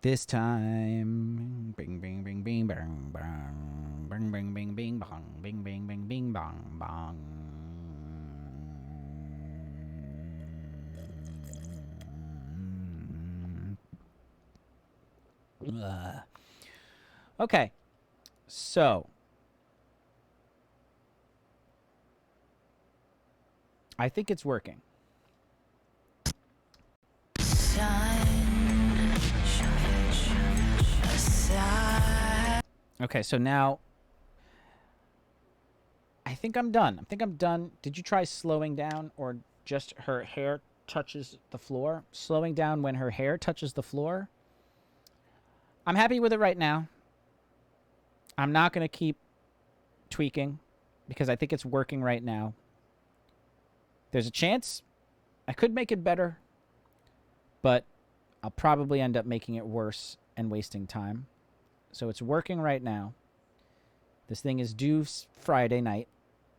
this time. Bing bing bing bing bang bang. Bing bing bing bing bong. Bing bing bing bing bong bong. Okay, so I think it's working. Okay, so now I think I'm done. Did you try slowing down or just her hair touches the floor? Slowing down when her hair touches the floor? I'm happy with it right now. I'm not going to keep tweaking because I think it's working right now. There's a chance I could make it better, but I'll probably end up making it worse and wasting time. So it's working right now. This thing is due Friday night,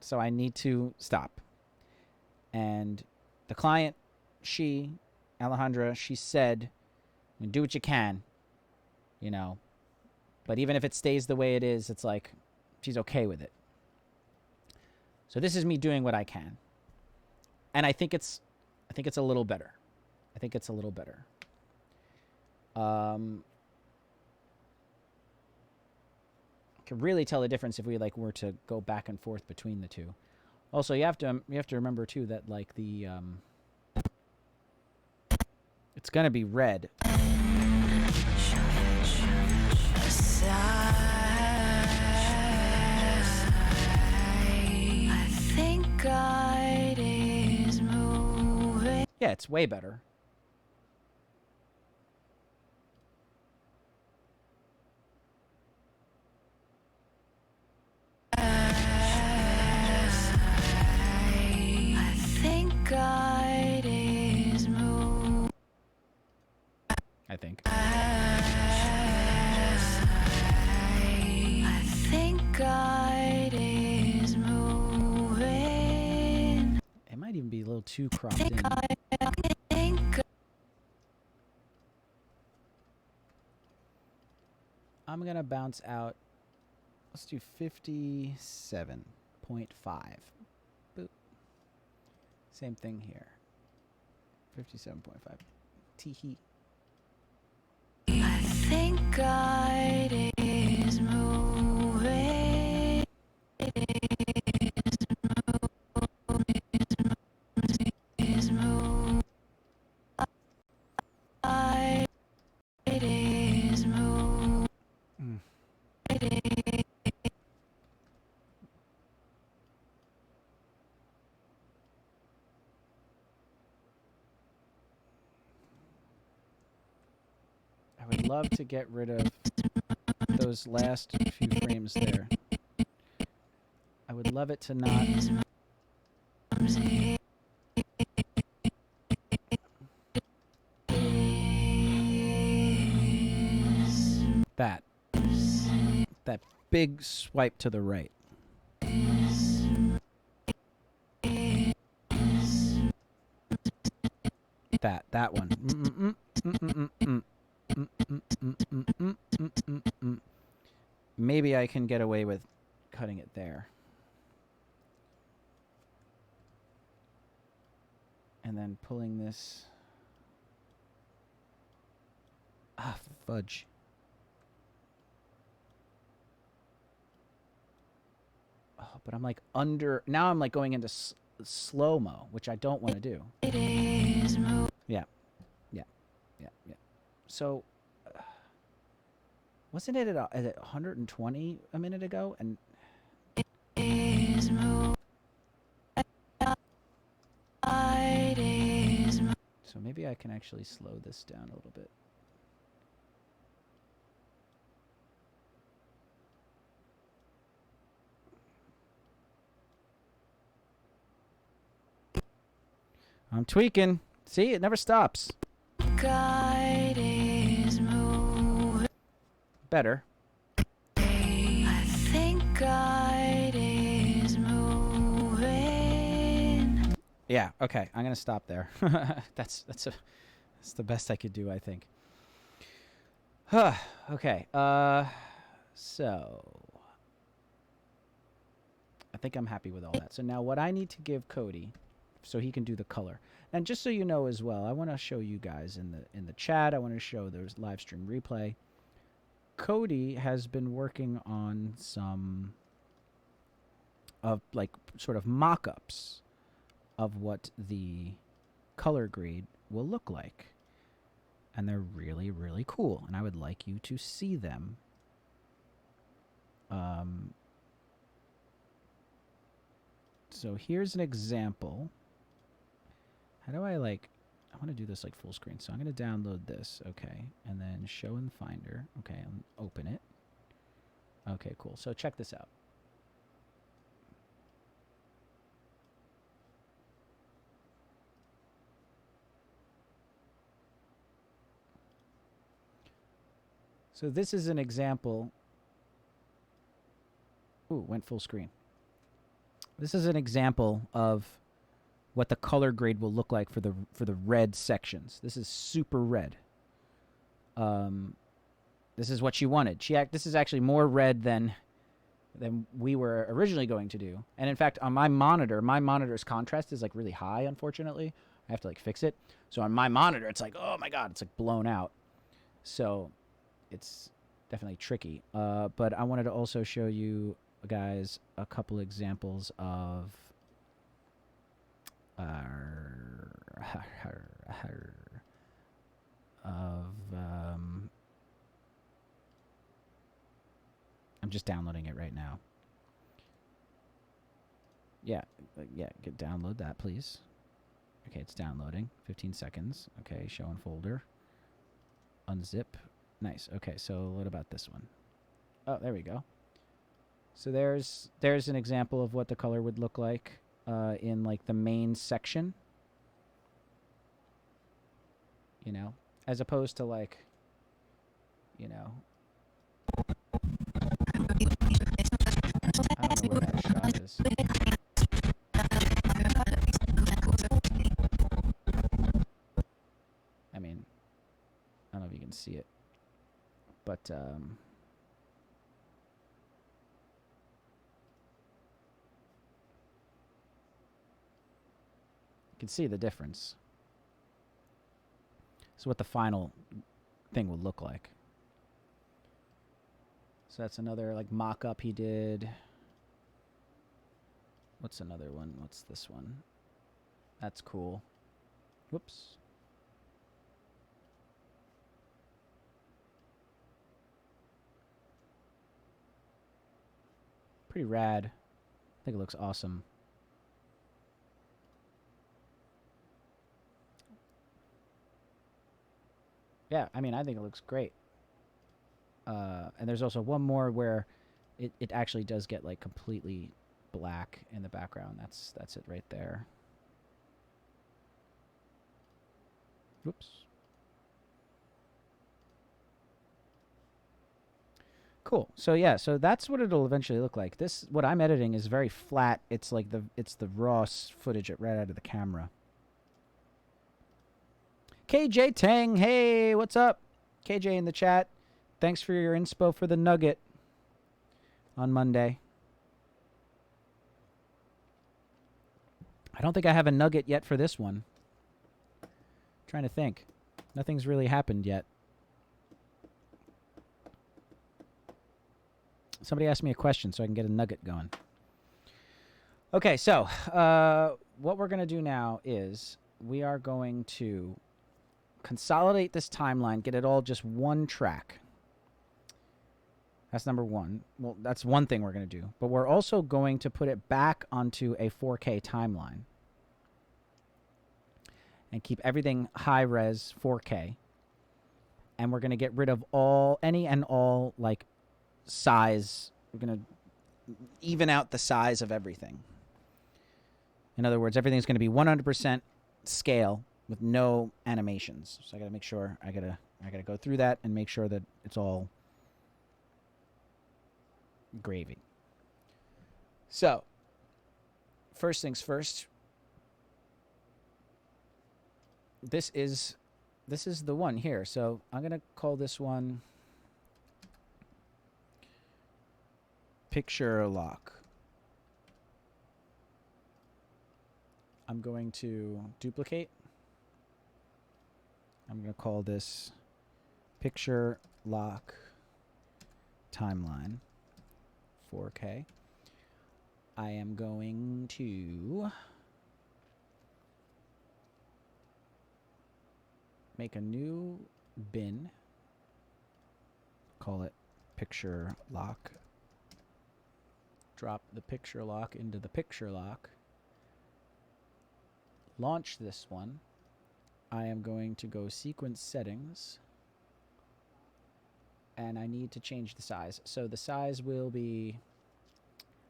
so I need to stop. And the client, Alejandra, she said, do what you can, you know. But even if it stays the way it is, it's like she's okay with it. So this is me doing what I can. And I think it's a little better. I can really tell the difference if we like were to go back and forth between the two. Also, you have to remember too that like the it's gonna be red. I think God is moving. Yeah, it's way better. I think God is moving. I think. I think God is moving. It might even be a little too cropped in. I'm gonna bounce out. Let's do 57.5. Boop. Same thing here. 57.5. Tee-hee. I think God is moving. love to get rid of those last few frames there. I would love it to not... That. That big swipe to the right. That one. Maybe I can get away with cutting it there. And then pulling this. Ah, fudge. Oh, but I'm like under. Now I'm like going into Slo-Mo, which I don't want to do. Yeah. So, wasn't it at 120 a minute ago? And so maybe I can actually slow this down a little bit. I'm tweaking. See, it never stops. Better. I think God is moving. Yeah, okay. I'm going to stop there. That's the best I could do, I think. Okay. So I think I'm happy with all that. So now what I need to give Cody so he can do the color. And just so you know as well, I want to show you guys in the chat. I want to show there's live stream replay. Cody has been working on some of like sort of mock-ups of what the color grade will look like. And they're really, really cool. And I would like you to see them. So here's an example. How do I like... I want to do this like full screen. So I'm going to download this. Okay. And then show in Finder. Okay. And open it. Okay, cool. So check this out. So this is an example. Ooh, went full screen. This is an example of what the color grade will look like for the red sections. This is super red. This is what she wanted. This is actually more red than we were originally going to do. And in fact, on my monitor's contrast is like really high, unfortunately. I have to like fix it. So on my monitor, it's like, oh my God, it's like blown out. So it's definitely tricky. But I wanted to also show you guys a couple examples of I'm just downloading it right now. Yeah, download that, please. Okay, it's downloading. 15 seconds. Okay, show in folder. Unzip. Nice. Okay, so what about this one? Oh, there we go. So there's an example of what the color would look like in like the main section. You know, as opposed to like, you know, I don't know where that shot is. I mean, I don't know if you can see it, but you can see the difference. So what the final thing will look like. So that's another like mock-up he did. What's another one? What's this one? That's cool. Whoops. Pretty rad. I think it looks awesome. Yeah, I mean, I think it looks great. And there's also one more where it actually does get like completely black in the background. That's it right there. Whoops. Cool. So yeah, so that's what it'll eventually look like. This, what I'm editing, is very flat. It's like it's the raw footage right out of the camera. KJ Tang, hey, what's up? KJ in the chat. Thanks for your inspo for the nugget on Monday. I don't think I have a nugget yet for this one. Trying to think. Nothing's really happened yet. Somebody asked me a question so I can get a nugget going. Okay, so what we're going to do now is we are going to consolidate this timeline, get it all just one track. That's number one. Well, that's one thing we're going to do. But we're also going to put it back onto a 4K timeline and keep everything high-res 4K. And we're going to get rid of any and all, like, size. We're going to even out the size of everything. In other words, everything's going to be 100% scale with no animations. So I got to make sure I got to go through that and make sure that it's all gravy. So, first things first. This is the one here. So, I'm going to call this one Picture Lock. I'm going to duplicate. I'm going to call this Picture Lock Timeline 4K. I am going to make a new bin. Call it Picture Lock. Drop the Picture Lock into the Picture Lock. Launch this one. I am going to go Sequence Settings. And I need to change the size. So the size will be,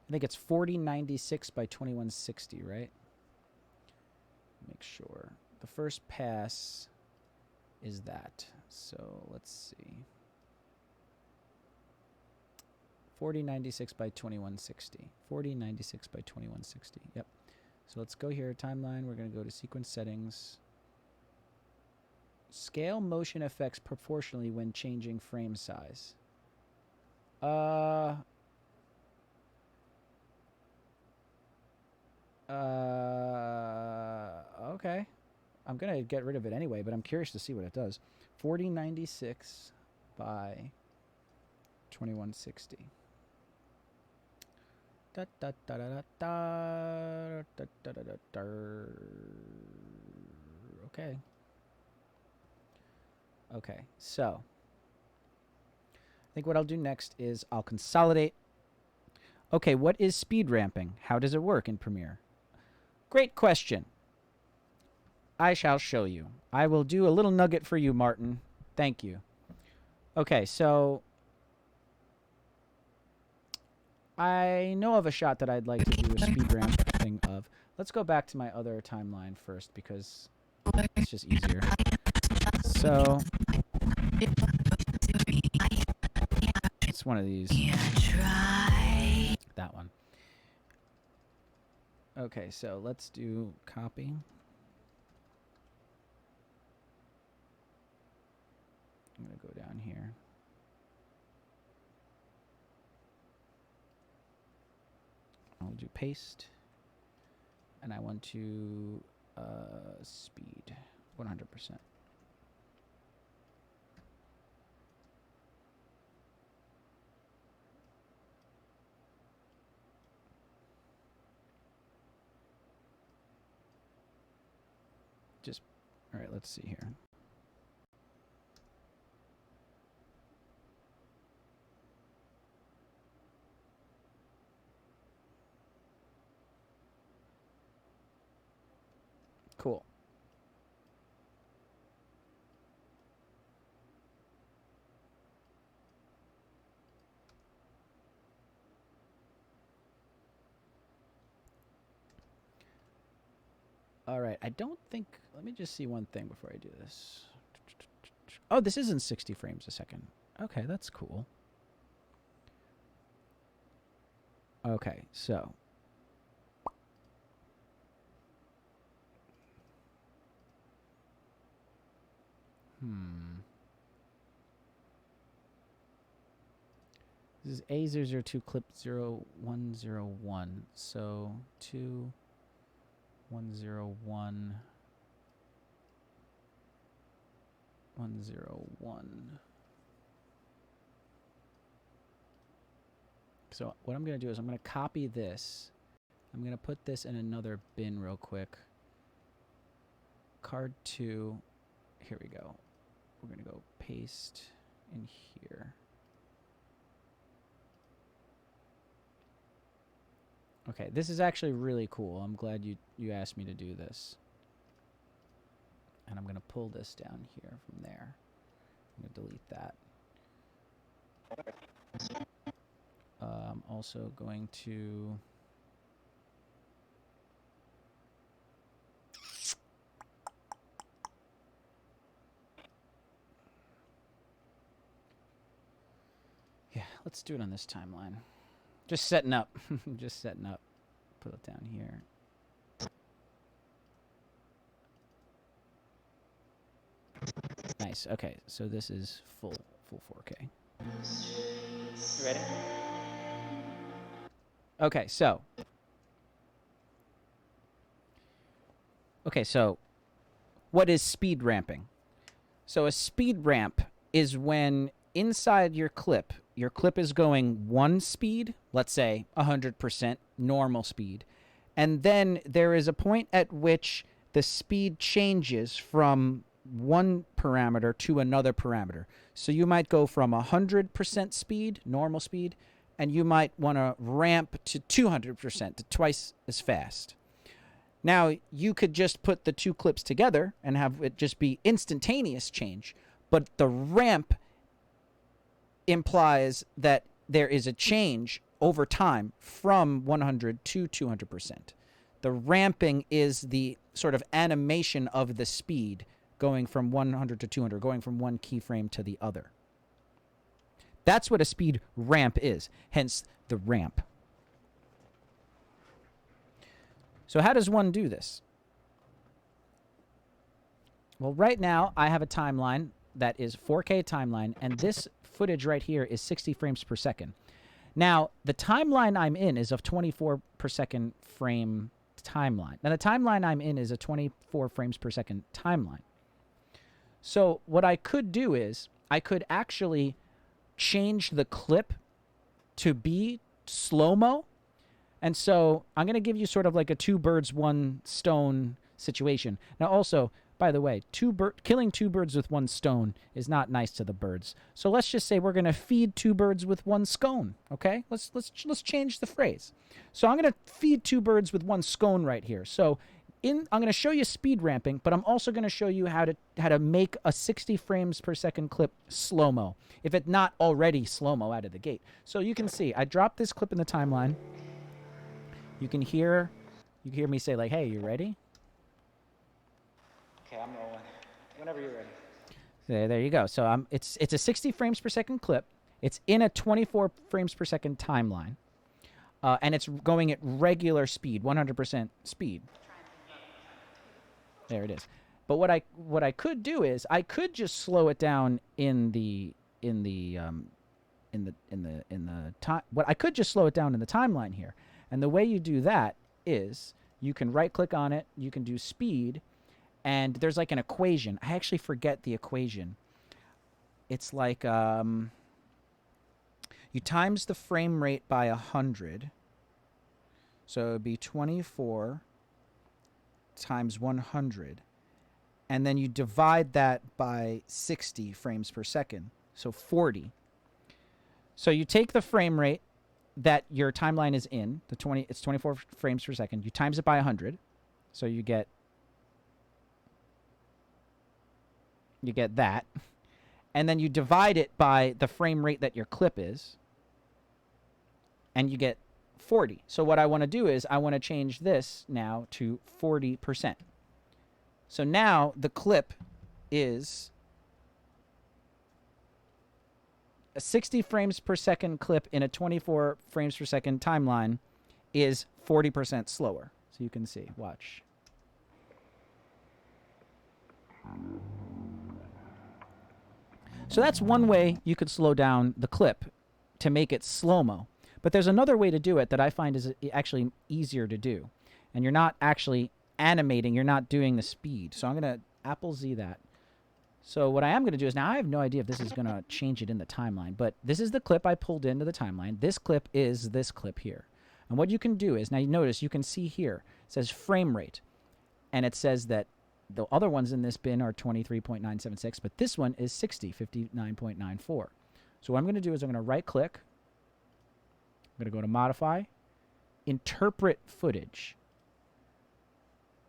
I think it's 4096 by 2160, right? Make sure. The first pass is that. So let's see. 4096 by 2160. 4096 by 2160. Yep. So let's go here, timeline. We're going to go to Sequence Settings. Scale motion effects proportionally when changing frame size. Okay. I'm going to get rid of it anyway, but I'm curious to see what it does. 4096 by 2160. Da, da, da, da, da, da, da, da, da, da. Okay. Okay, so I think what I'll do next is I'll consolidate. Okay, what is speed ramping? How does it work in Premiere? Great question. I shall show you. I will do a little nugget for you, Martin. Thank you. Okay, so I know of a shot that I'd like to do a speed ramping of. Let's go back to my other timeline first because it's just easier. So it's one of these. That one. Okay, so let's do copy. I'm going to go down here. I'll do paste. And I want to speed 100%. Just, all right, let's see here. Cool. All right, I don't think... Let me just see one thing before I do this. Oh, this isn't 60 frames a second. Okay, that's cool. Okay, so... This is A002 clip 0101. So 2101 101. So what I'm going to do is I'm going to copy this. I'm going to put this in another bin real quick. Card 2. Here we go. We're going to go paste in here. Okay, this is actually really cool. I'm glad you asked me to do this. And I'm going to pull this down here from there. I'm going to delete that. I'm also going to... Yeah, let's do it on this timeline. Just setting up. Just setting up. Put it down here. Nice. Okay, so this is full 4K. You ready? Okay, so. Okay, so what is speed ramping? So a speed ramp is when inside your clip is going one speed, let's say 100% normal speed, and then there is a point at which the speed changes from one parameter to another parameter. So you might go from 100% speed, normal speed, and you might want to ramp to 200%, to twice as fast. Now, you could just put the two clips together and have it just be instantaneous change, but the ramp implies that there is a change over time from 100 to 200%. The ramping is the sort of animation of the speed going from 100 to 200, going from one keyframe to the other. That's what a speed ramp is, hence the ramp. So how does one do this? Well, right now I have a timeline that is 4K timeline, and this footage right here is 60 frames per second. Now, the timeline I'm in is of 24 per second frame timeline. Now, the timeline I'm in is a 24 frames per second timeline. So what I could do is I could actually change the clip to be Slo-Mo. And so I'm going to give you sort of like a two birds, one stone situation. Now, also, by the way, killing two birds with one stone is not nice to the birds. So let's just say we're going to feed two birds with one scone. Okay, let's change the phrase. So I'm going to feed two birds with one scone right here. So I'm going to show you speed ramping, but I'm also going to show you how to make a 60 frames per second clip Slo-Mo, if it's not already Slo-Mo out of the gate. So you can see I dropped this clip in the timeline. You can hear me say like, "Hey, you ready?" Okay, I'm rolling. Whenever you're ready. There you go. So it's a 60 frames per second clip. It's in a 24 frames per second timeline, and it's going at regular speed, 100% speed. There it is. But what I could do is I could just slow it down I could just slow it down in the timeline here. And the way you do that is you can right click on it, you can do speed, and there's like an equation. I actually forget the equation. It's like you times the frame rate by 100. So it would be 24 times 100. And then you divide that by 60 frames per second. So 40. So you take the frame rate that your timeline is in, it's 24 frames per second. You times it by 100. So you get that. And then you divide it by the frame rate that your clip is. And you get 40. So what I want to do is I want to change this now to 40%. So now the clip is a 60 frames per second clip in a 24 frames per second timeline is 40% slower. So you can see, watch. So that's one way you could slow down the clip to make it slow-mo. But there's another way to do it that I find is actually easier to do. And you're not actually animating, you're not doing the speed. So I'm going to Apple Z that. So what I am going to do is, now I have no idea if this is going to change it in the timeline, but this is the clip I pulled into the timeline. This clip is this clip here. And what you can do is, now you notice, you can see here, it says frame rate. And it says that the other ones in this bin are 23.976, but this one is 60, 59.94. So what I'm going to do is I'm going to right click. I'm going to go to modify, interpret footage.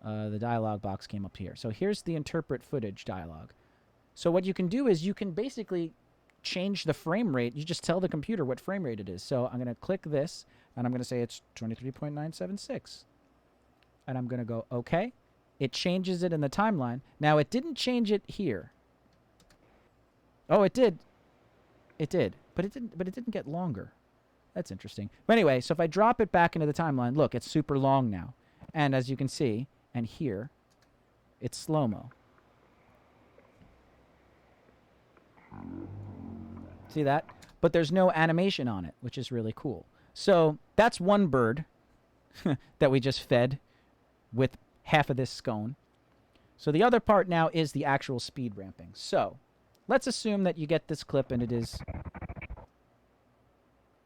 The dialog box came up here. So here's the interpret footage dialog. So what you can do is you can basically change the frame rate. You just tell the computer what frame rate it is. So I'm going to click this, and I'm going to say it's 23.976. And I'm going to go OK. It changes it in the timeline. Now, it didn't change it here. Oh, it did. It did. But it didn't get longer. That's interesting. But anyway, so if I drop it back into the timeline, look, it's super long now. And as you can see, and here, it's slow-mo. See that? But there's no animation on it, which is really cool. So that's one bird that we just fed with half of this scone. So the other part now is the actual speed ramping. So let's assume that you get this clip and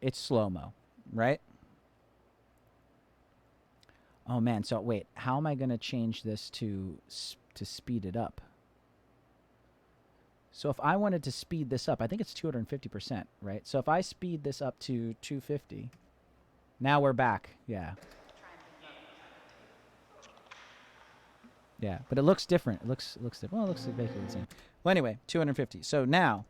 it's slow-mo, right? Oh man, so wait, how am I going to change this to speed it up? So if I wanted to speed this up, I think it's 250%, right? So if I speed this up to 250, now we're back. Yeah. Yeah, but it looks different. It looks different. Well, it looks basically the same. Well, anyway, 250. So now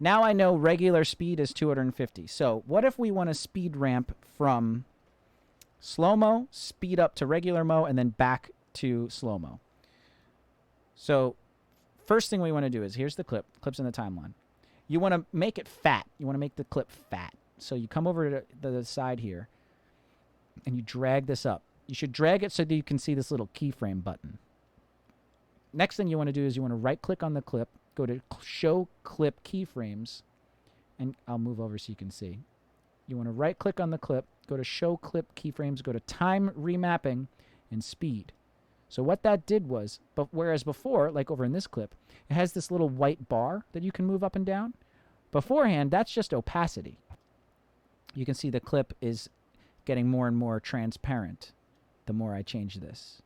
I know regular speed is 250. So what if we want to speed ramp from slow-mo, speed up to regular mo, and then back to slow-mo? So first thing we want to do is, here's the clip. Clip's in the timeline. You want to make it fat. You want to make the clip fat. So you come over to the side here, and you drag this up. You should drag it so that you can see this little keyframe button. Next thing you want to do is you want to right-click on the clip, go to Show Clip Keyframes, and I'll move over so you can see. You want to right-click on the clip, go to Show Clip Keyframes, go to Time Remapping, and Speed. So what that did was, whereas before, like over in this clip, it has this little white bar that you can move up and down. Beforehand, that's just opacity. You can see the clip is getting more and more transparent the more I change this.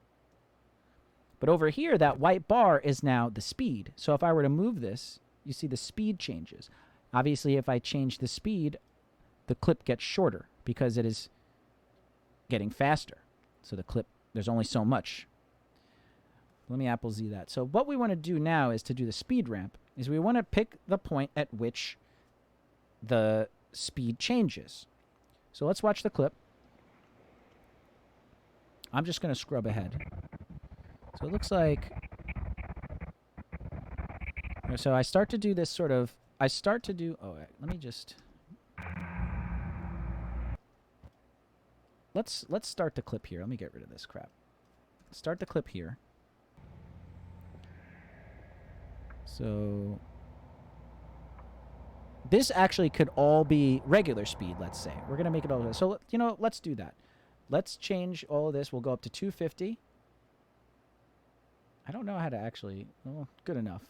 But over here, that white bar is now the speed. So if I were to move this, you see the speed changes. Obviously, if I change the speed, the clip gets shorter because it is getting faster. So the clip, there's only so much. Let me Apple Z that. So what we want to do now is to do the speed ramp, is we want to pick the point at which the speed changes. So let's watch the clip. I'm just going to scrub ahead. So it looks like, so I start to do this sort of, let me just, let's start the clip here. Let me get rid of this crap. Start the clip here. So this actually could all be regular speed, let's say. We're going to make it all, so, you know, let's do that. Let's change all of this. We'll go up to 250. I don't know how to actually, well, good enough.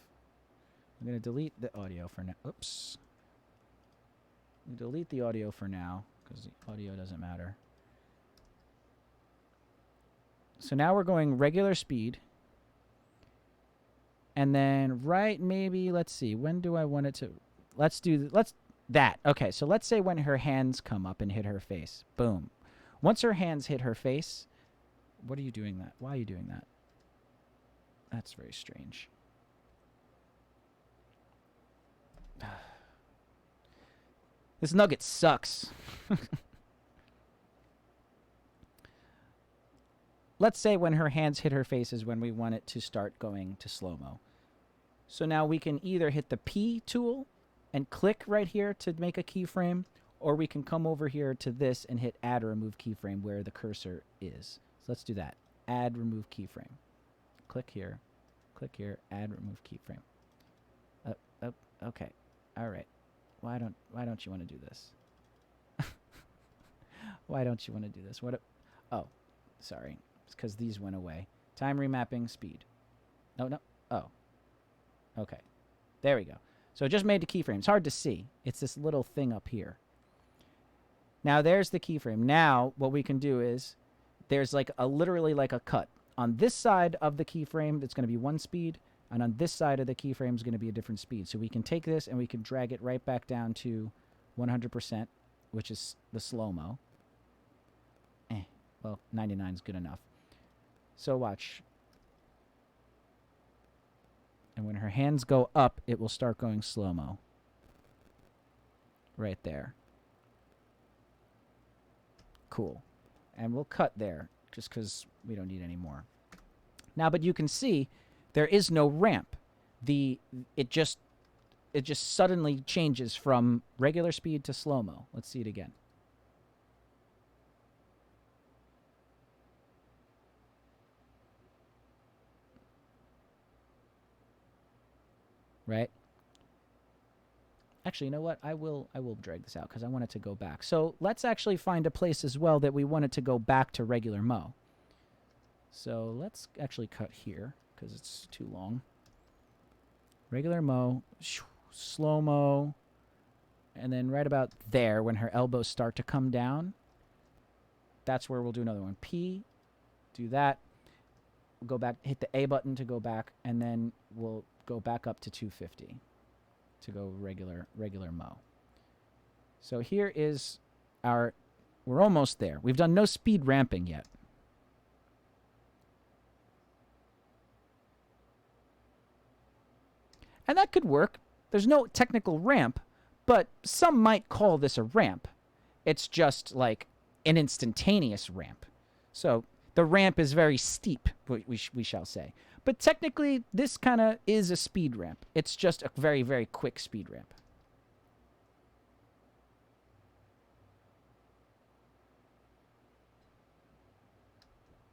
I'm going to delete the audio for now. Oops. Delete the audio for now, because the audio doesn't matter. So now we're going regular speed. And then maybe, let's see, when do I want it to, that. Okay, so let's say when her hands come up and hit her face. Boom. Once her hands hit her face, what are you doing that? Why are you doing that? That's very strange. This nugget sucks. let's say when her hands hit her face is when we want it to start going to slow-mo. So now we can either hit the P tool and click right here to make a keyframe, or we can come over here to this and hit add or remove keyframe where the cursor is. So let's do that. Add, remove keyframe. Click here, add, remove keyframe. Okay, all right. Why don't you want to do this? Why don't you want to do this? Oh, sorry. It's because these went away. Time remapping, speed. No. Oh. Okay. There we go. So it just made the keyframe. It's hard to see. It's this little thing up here. Now there's the keyframe. Now what we can do is there's like literally like a cut. On this side of the keyframe, it's going to be one speed. And on this side of the keyframe is going to be a different speed. So we can take this and we can drag it right back down to 100%, which is the slow-mo. Well, 99 is good enough. So watch. And when her hands go up, it will start going slow-mo. Right there. Cool. And we'll cut there, just because we don't need any more. Now, but you can see there is no ramp. It just suddenly changes from regular speed to slow-mo. Let's see it again. Right? Actually, you know what? I will drag this out because I want it to go back. So let's actually find a place as well that we want it to go back to regular mo. So let's actually cut here because it's too long. Regular mo, slow-mo, and then right about there when her elbows start to come down, that's where we'll do another one. P, do that. We'll go back, hit the A button to go back, and then we'll go back up to 250 to go regular mo. So here is we're almost there. We've done no speed ramping yet. And that could work. There's no technical ramp, but some might call this a ramp. It's just like an instantaneous ramp. So the ramp is very steep, we shall say. But technically, this kind of is a speed ramp. It's just a very, very quick speed ramp.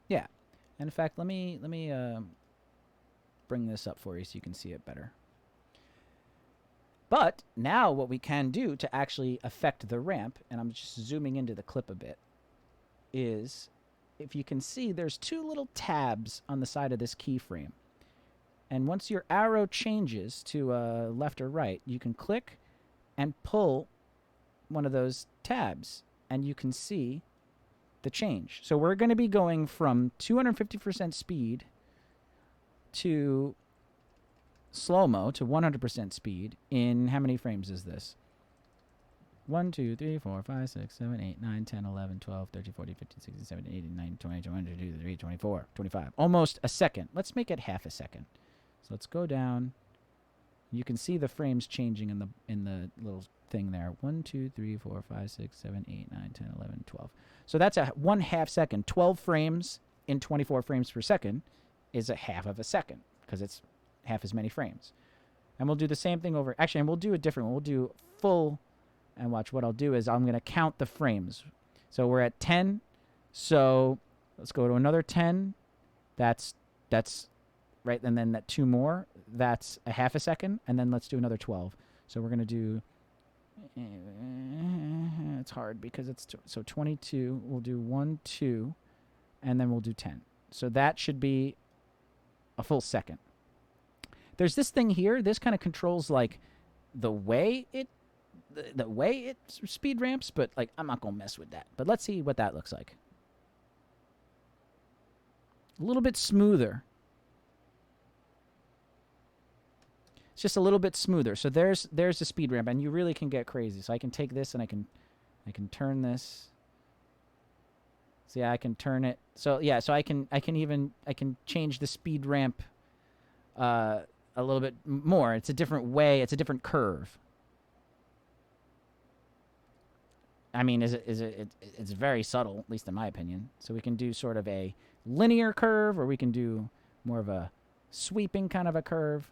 Yeah. And in fact, let me bring this up for you so you can see it better. But now what we can do to actually affect the ramp, and I'm just zooming into the clip a bit, is if you can see there's two little tabs on the side of this keyframe. And once your arrow changes to left or right, you can click and pull one of those tabs, and you can see the change. So we're going to be going from 250% speed to slow-mo to 100% speed in how many frames is this? 1, 2, 3, 4, 5, 6, 7, 8, 9, 10, 11, 12, 13, 14, 15, 16, 17, 18, 19, 20, 21, 22, 23, 24, 25. Almost a second. Let's make it half a second. So let's go down. You can see the frames changing in the little thing there. 1, 2, 3, 4, 5, 6, 7, 8, 9, 10, 11, 12. So that's a 1/2 second. 12 frames in 24 frames per second is a half of a second because it's half as many frames. And we'll do the same thing over. Actually, and we'll do a different one. We'll do full. And watch, what I'll do is I'm going to count the frames. So we're at 10. So let's go to another 10. That's right. And then that 2 more. That's a half a second. And then let's do another 12. So we're going to do, it's hard because it's, so 22. We'll do 1, 2, and then we'll do 10. So that should be a full second. There's this thing here. This kind of controls like the way it speed ramps, but like I'm not gonna mess with that. But let's see what that looks like. A little bit smoother. It's just a little bit smoother. So there's the speed ramp, and you really can get crazy. So I can take this and I can turn this. So yeah, I can turn it. So yeah, so I can change the speed ramp a little bit more. It's a different way. It's a different curve. I mean, it's very subtle, at least in my opinion. So we can do sort of a linear curve, or we can do more of a sweeping kind of a curve.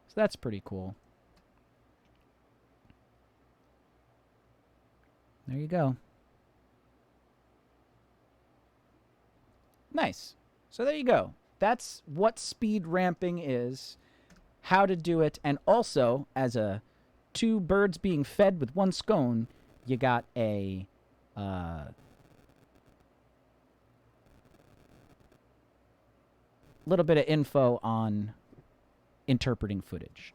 So that's pretty cool. There you go. Nice. So there you go. That's what speed ramping is, how to do it, and also, as a two birds being fed with one scone, you got a little bit of info on interpreting footage.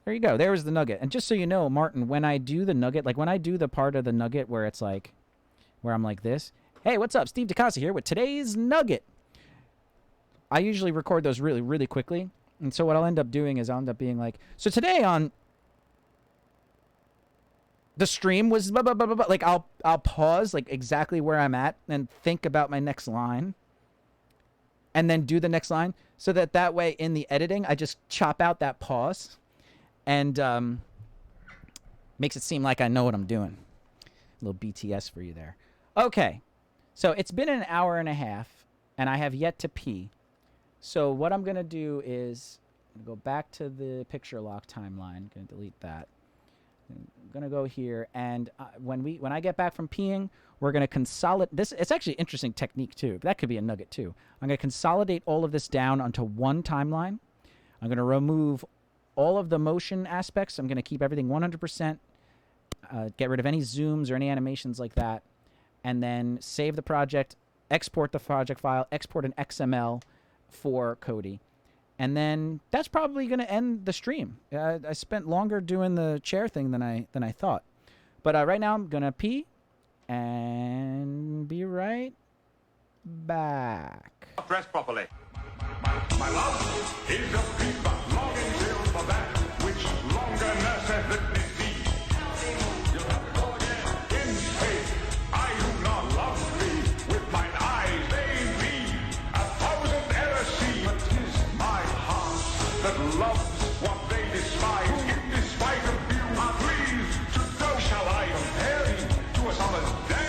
There you go. There's the nugget. And just so you know, Martin, when I do the nugget, like when I do the part of the nugget where it's like, where I'm like this, hey, what's up? Steve DeCasa here with today's nugget. I usually record those really, really quickly. And so what I'll end up doing is I'll end up being like, so today on the stream was blah, blah, blah, blah, blah. Like I'll pause like exactly where I'm at and think about my next line and then do the next line so that way in the editing, I just chop out that pause and makes it seem like I know what I'm doing. A little BTS for you there. Okay. So it's been an hour and a half, and I have yet to pee. So what I'm going to do is go back to the picture lock timeline. Going to delete that. I'm going to go here, and when I get back from peeing, we're going to consolidate. It's actually an interesting technique, too. That could be a nugget, too. I'm going to consolidate all of this down onto one timeline. I'm going to remove all of the motion aspects. I'm going to keep everything 100%. Get rid of any zooms or any animations like that. And then save the project, export the project file, export an XML for Cody. And then that's probably going to end the stream. I spent longer doing the chair thing than I thought. But right now I'm going to pee and be right back. Dress properly. My love is a fever, longing till for that which longer nurses the disease. You'll have to go again in faith. I do not love thee. With mine eyes they be 1,000 errors see. But 'tis my heart that loves what they despise. In despite of you are pleased to go. Shall I compare thee to a summer's day?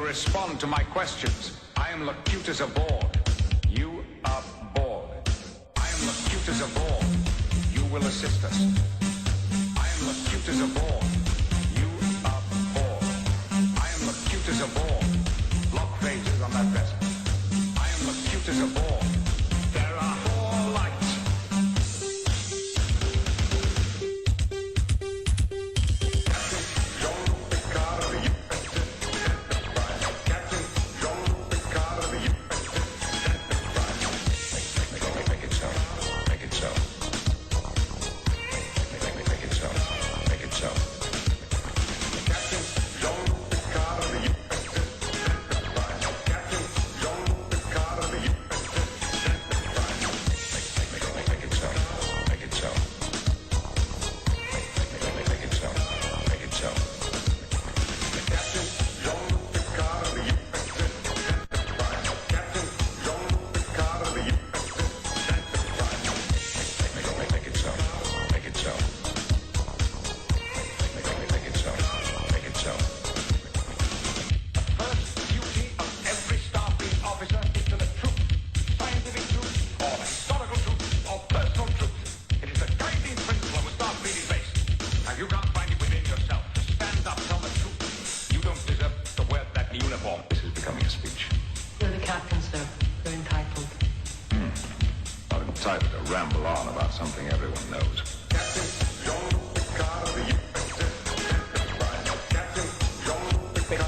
Respond to my questions. I am Locutus aboard. You are bored. I am Locutus aboard. You will assist us. I am Locutus aboard. You are bored. I am Locutus aboard. Lock phases on that vessel. I am Locutus aboard. There are 4 lights.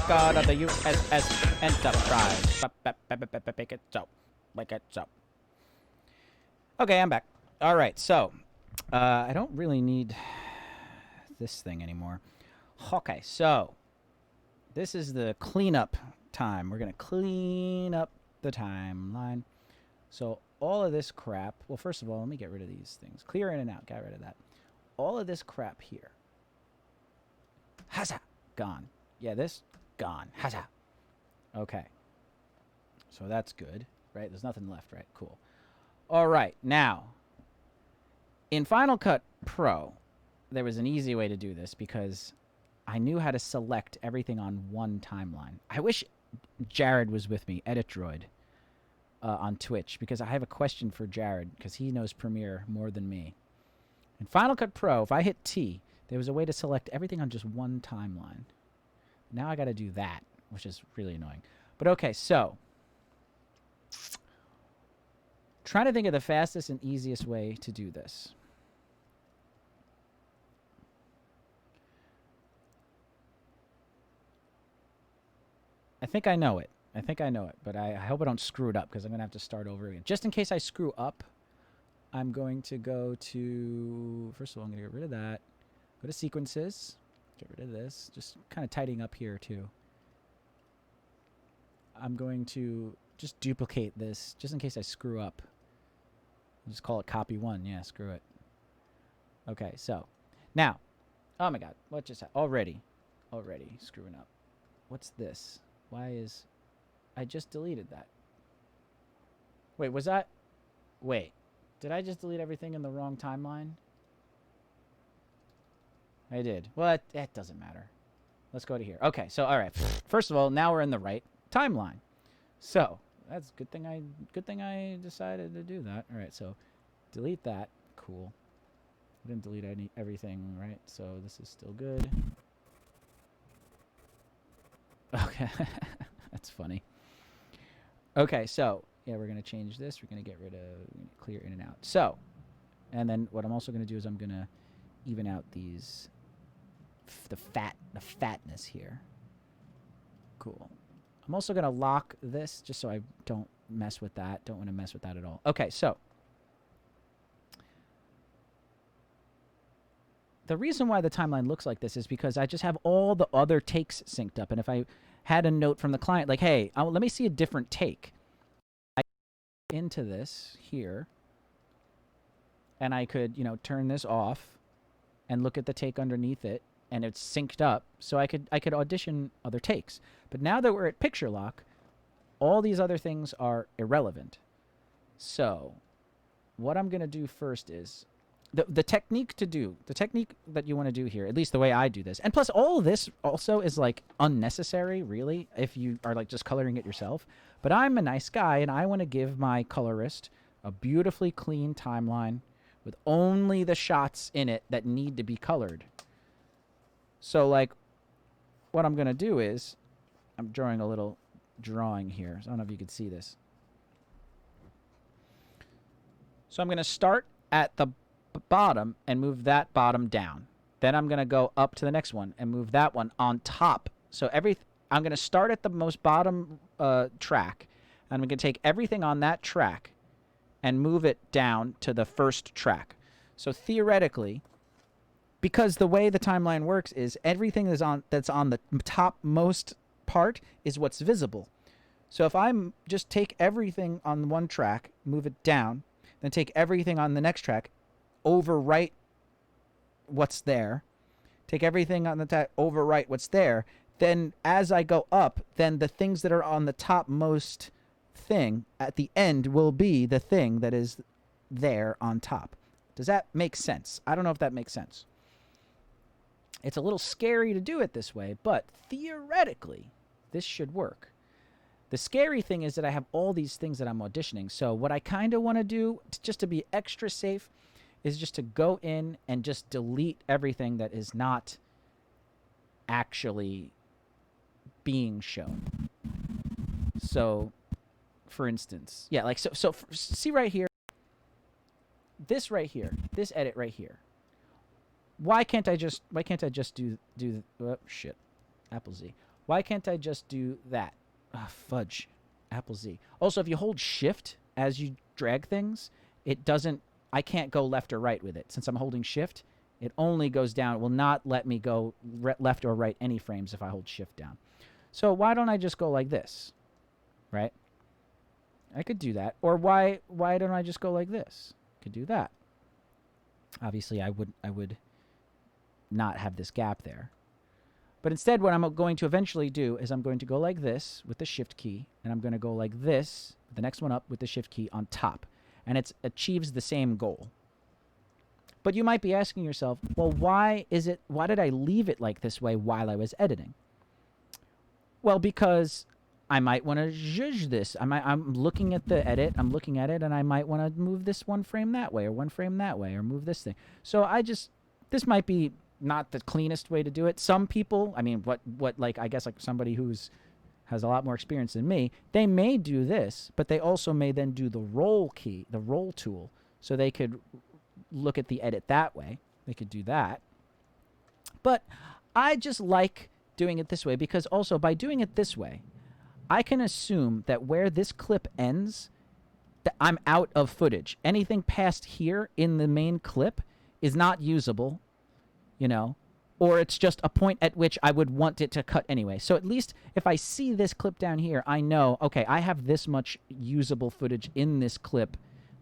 God of the USS Enterprise. Make it so. Make it so. Okay, I'm back. All right, so I don't really need this thing anymore. Okay, so this is the cleanup time. We're going to clean up the timeline. So all of this crap, well, first of all, let me get rid of these things. Clear in and out, got rid of that. All of this crap here. Haza, gone. Yeah, this, gone. Haza. Okay. So that's good, right? There's nothing left, right? Cool. All right, now, in Final Cut Pro, there was an easy way to do this because I knew how to select everything on one timeline. I wish Jared was with me, EditDroid, on Twitch, because I have a question for Jared, because he knows Premiere more than me. In Final Cut Pro, if I hit T, there was a way to select everything on just one timeline. Now I got to do that, which is really annoying. But okay, so trying to think of the fastest and easiest way to do this. I think I know it. But I hope I don't screw it up because I'm going to have to start over again. Just in case I screw up, I'm going to go to, first of all, I'm going to get rid of that. Go to sequences. Get rid of this. Just kind of tidying up here too. I'm going to just duplicate this just in case I screw up. I'll just call it copy one. Yeah, screw it. Okay, so now, oh my God, what just happened? Already screwing up. What's this? Why is, I just deleted that. Wait, was that, wait, did I just delete everything in the wrong timeline? I did. Well, that doesn't matter. Let's go to here. Okay, so all right. First of all, now we're in the right timeline. So that's good thing I decided to do that. All right, so delete that. Cool. I didn't delete everything, right? So this is still good. Okay, that's funny. Okay, so yeah, we're gonna change this. We're gonna get rid of clear in and out. So, and then what I'm also gonna do is I'm gonna even out these the fatness here. Cool. I'm also gonna lock this just so I don't mess with that. Don't want to mess with that at all. Okay, so the reason why the timeline looks like this is because I just have all the other takes synced up. And if I had a note from the client like, hey, let me see a different take. I into this here, and I could, you know, turn this off and look at the take underneath it, and it's synced up, so I could audition other takes. But now that we're at picture lock, all these other things are irrelevant. So what I'm going to do first is the technique that you want to do here, at least the way I do this, and plus all of this also is like unnecessary, really, if you are like just coloring it yourself. But I'm a nice guy, and I want to give my colorist a beautifully clean timeline with only the shots in it that need to be colored. So like what I'm going to do is I'm drawing a little drawing here. So I don't know if you can see this. So I'm going to start at the bottom and move that bottom down. Then I'm going to go up to the next one and move that one on top. So I'm going to start at the most bottom track, and I'm going to take everything on that track and move it down to the first track. So theoretically, because the way the timeline works is everything that's on the topmost part is what's visible. So if I just take everything on one track, move it down, then take everything on the next track, overwrite what's there, take everything on the overwrite what's there, then as I go up, then the things that are on the topmost thing at the end will be the thing that is there on top. Does that make sense? I don't know if that makes sense. It's a little scary to do it this way, but theoretically, this should work. The scary thing is that I have all these things that I'm auditioning. So what I kind of want to do, just to be extra safe, is just to go in and just delete everything that is not actually being shown. So, for instance, yeah, like so see right here, this right here, this edit right here. Why can't I just do oh, shit, Apple Z. Why can't I just do that? Fudge, Apple Z. Also, if you hold shift as you drag things, it doesn't, I can't go left or right with it. Since I'm holding shift, it only goes down. It will not let me go left or right any frames if I hold shift down. So why don't I just go like this, right? I could do that. Or why don't I just go like this? Could do that. Obviously, I would not have this gap there. But instead, what I'm going to eventually do is I'm going to go like this with the shift key, and I'm going to go like this, the next one up with the shift key on top. And it achieves the same goal. But you might be asking yourself, well, why did I leave it like this way while I was editing? Well, because I might want to zhuzh this. I'm looking at the edit, I'm looking at it, and I might want to move this one frame that way, or one frame that way, or move this thing. So this might be not the cleanest way to do it. Some people, I mean, I guess like somebody has a lot more experience than me, they may do this, but they also may then do the roll key, the roll tool, so they could look at the edit that way. They could do that. But I just like doing it this way because also by doing it this way, I can assume that where this clip ends, that I'm out of footage. Anything past here in the main clip is not usable, you know, or it's just a point at which I would want it to cut anyway. So at least if I see this clip down here, I know, okay, I have this much usable footage in this clip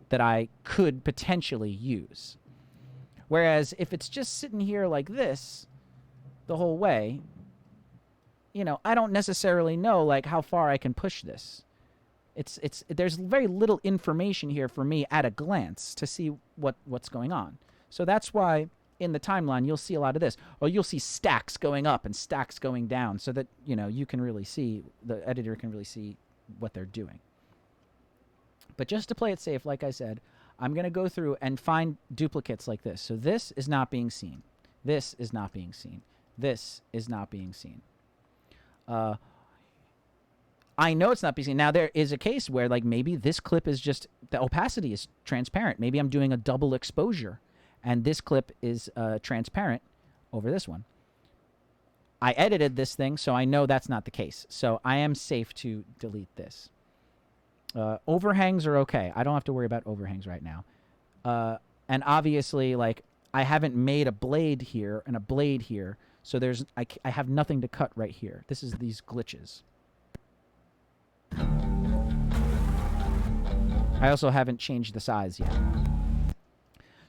that I could potentially use. Whereas if it's just sitting here like this the whole way, you know, I don't necessarily know like how far I can push this. There's very little information here for me at a glance to see what's going on. So that's why in the timeline you'll see a lot of this. Or you'll see stacks going up and stacks going down so that, you know, you can really see, the editor can really see what they're doing. But just to play it safe, like I said, I'm going to go through and find duplicates like this. So this is not being seen. This is not being seen. This is not being seen. I know it's not being seen. Now, there is a case where, like, maybe this clip is just, the opacity is transparent. Maybe I'm doing a double exposure, and this clip is transparent over this one. I edited this thing, so I know that's not the case. So I am safe to delete this. Overhangs are okay. I don't have to worry about overhangs right now. And obviously, like, I haven't made a blade here and a blade here, so I have nothing to cut right here. This is these glitches. I also haven't changed the size yet.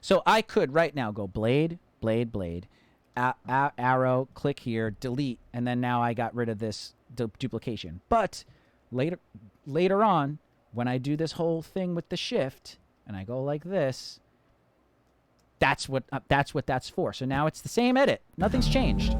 So I could right now go blade, blade, blade, arrow, click here, delete, and then now I got rid of this duplication. But later on, when I do this whole thing with the shift, and I go like this, that's what that's for. So now it's the same edit. Nothing's changed.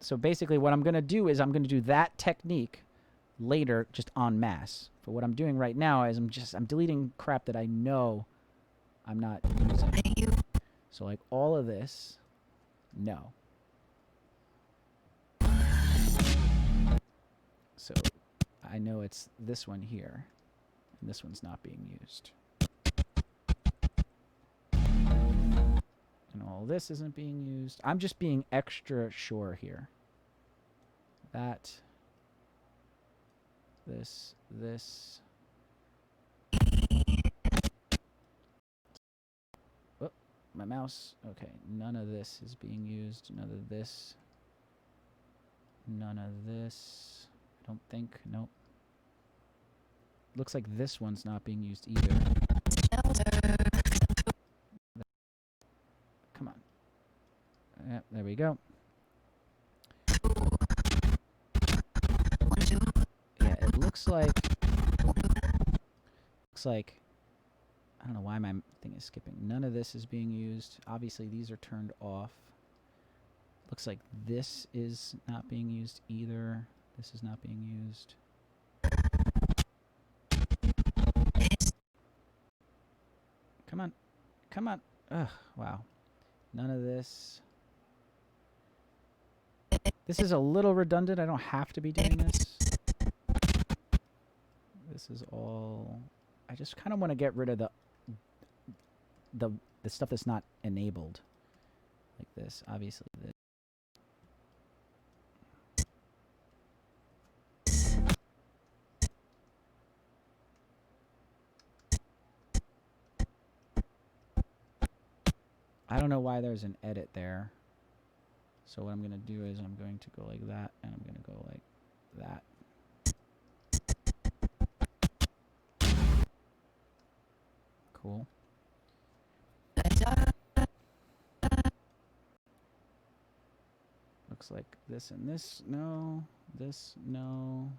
So basically what I'm going to do is I'm going to do that technique later just en masse. But what I'm doing right now is I'm deleting crap that I know I'm not using. So like all of this, no. So I know it's this one here, and this one's not being used. And all this isn't being used. I'm just being extra sure here. That, this. Oh, my mouse. Okay, none of this is being used. None of this. None of this. I don't think. Nope. Looks like this one's not being used either. Come on. Yep, there we go. Yeah, it looks like I don't know why my thing is skipping. None of this is being used. Obviously, these are turned off. Looks like this is not being used either. This is not being used. Come on. Come on. Ugh, wow. None of this. This is a little redundant. I don't have to be doing this. This is all... I just kind of want to get rid of the stuff that's not enabled. like this. Obviously, this. I don't know why there's an edit there. So what I'm going to do is I'm going to go like that, and I'm going to go like that. Cool. Looks like this and this, no. This, no.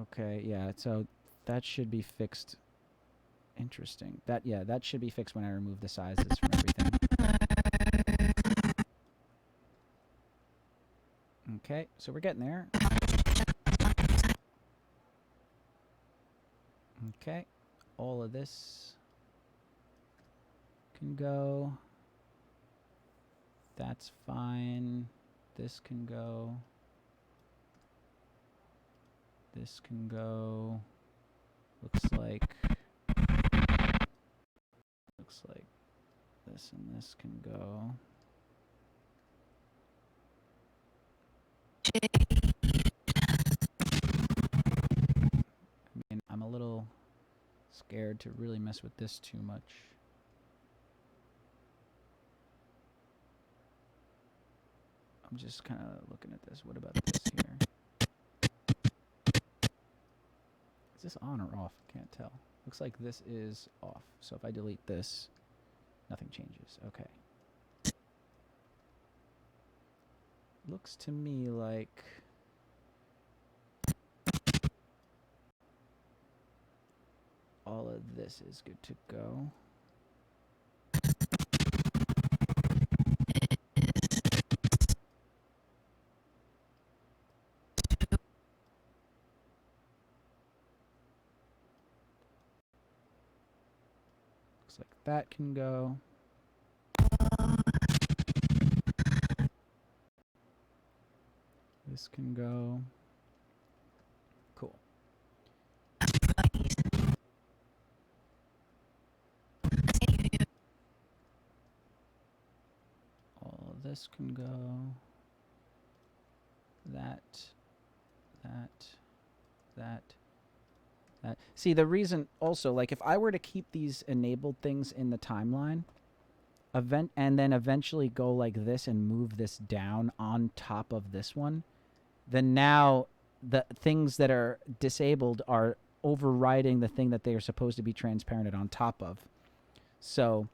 Okay, yeah, so that should be fixed. Interesting. That should be fixed when I remove the sizes from everything. Okay, so we're getting there. Okay, all of this can go. That's fine. This can go. This can go. Looks like this and this can go. I mean, I'm a little scared to really mess with this too much. I'm just kind of looking at this. What about this here? Is this on or off? Can't tell. Looks like this is off. So if I delete this, nothing changes. Okay. Looks to me like all of this is good to go. Looks like that can go. This can go. Cool. All of this can go. That. See, the reason also, like, if I were to keep these enabled things in the timeline, and then eventually go like this and move this down on top of this one, then now the things that are disabled are overriding the thing that they are supposed to be transparent on top of. So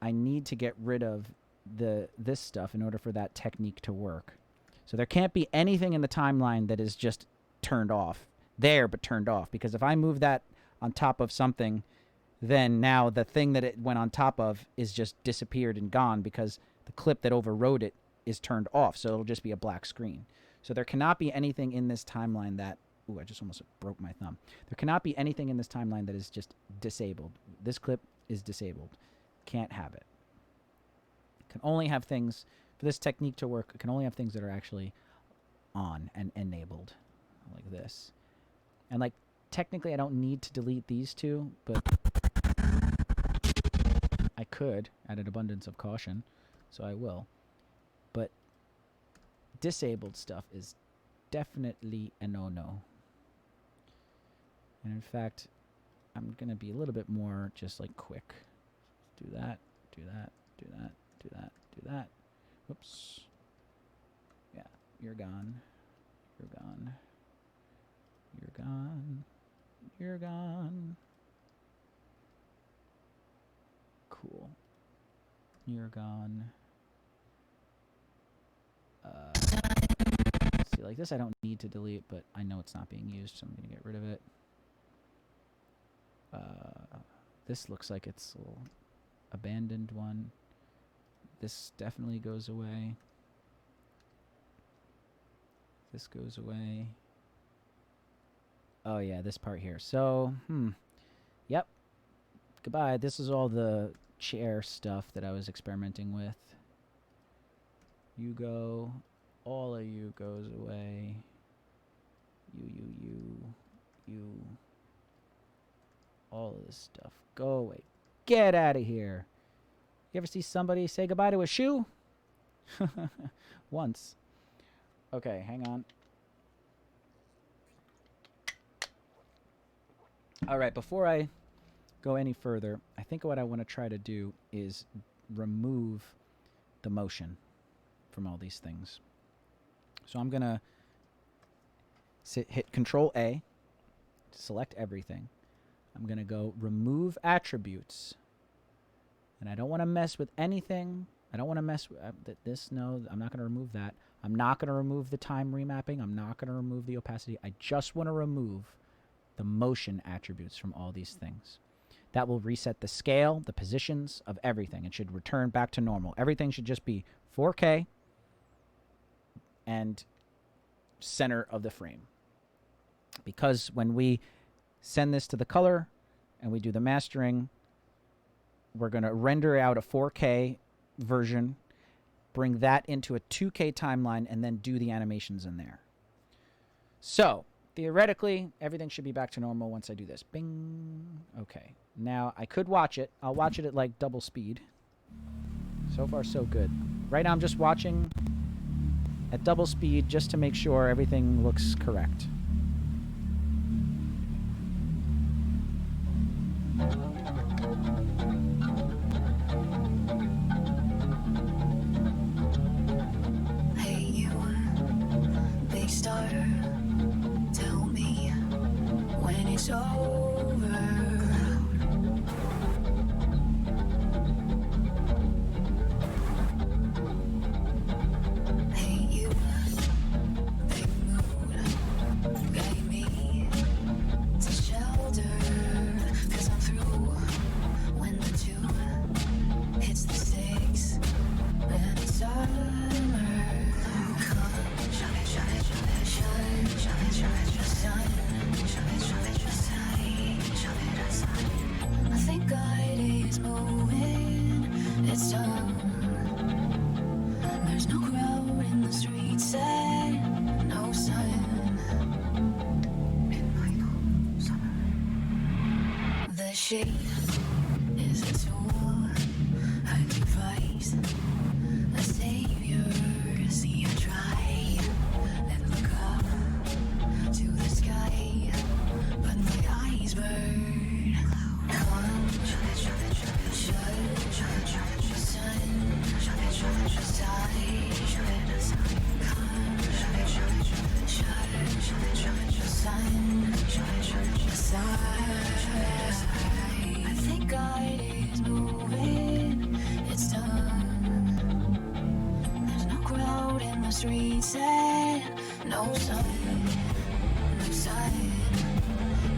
I need to get rid of this stuff in order for that technique to work. So there can't be anything in the timeline that is just turned off. There, but turned off. Because if I move that on top of something, then now the thing that it went on top of is just disappeared and gone because the clip that overrode it is turned off. So it'll just be a black screen. So there cannot be anything in this timeline that... Ooh, I just almost broke my thumb. There cannot be anything in this timeline that is just disabled. This clip is disabled. Can't have it. Can only have things... For this technique to work, it can only have things that are actually on and enabled. Like this. And, like, technically I don't need to delete these two, but I could, at an abundance of caution, so I will. But disabled stuff is definitely a no-no. And in fact, I'm going to be a little bit more just, like, quick. Do that, do that, do that, do that, do that. Whoops. Yeah, you're gone. You're gone. You're gone. You're gone. Cool. You're gone. See, like this I don't need to delete, but I know it's not being used, so I'm going to get rid of it. This looks like it's a little abandoned one. This definitely goes away. This goes away. Oh, yeah, this part here. So, yep. Goodbye. This is all the chair stuff that I was experimenting with. You go. All of you goes away. You. all of this stuff. Go away. Get out of here. You ever see somebody say goodbye to a shoe? Once. Okay, hang on. All right, before I go any further, I think what I want to try to do is remove the motion from all these things. So I'm going to hit Control A, select everything. I'm going to go remove attributes. And I don't want to mess with anything. I don't want to mess with this. No, I'm not going to remove that. I'm not going to remove the time remapping. I'm not going to remove the opacity. I just want to remove the motion attributes from all these things. That will reset the scale, the positions of everything. It should return back to normal. Everything should just be 4K and center of the frame. Because when we send this to the color and we do the mastering, we're going to render out a 4K version, bring that into a 2K timeline, and then do the animations in there. So, theoretically, everything should be back to normal once I do this. Bing. Okay. Now, I could watch it. I'll watch it at like double speed. So far, so good. Right now, I'm just watching at double speed just to make sure everything looks correct. Hey you, big star, tell me when it's over. Hey you, big moon, guide me to shelter, 'cause I'm through when the 2 hits the 6 and it's summer. Come, shove it, shove it, shove it, shove it, shove it, shove it, sun, shove it, shove it, aside, shove it, aside. I think God is moving, it's done. There's no crowd in the streets and no sun. Midnight summer. The shade is a tool, a device, a savior. See, I try and look up to the sky, but my eyes burn. Come, shove it, shove it, shove it, shove it, shove it, shove it, sun, shove it, shove it, aside, shove it, aside. Come, shove it, shove it, shove it, shove it, shove it, shove it, sun, shove it, shove it, aside. I think God is moving, it's done. There's no crowd in the streets and no sun, no sun,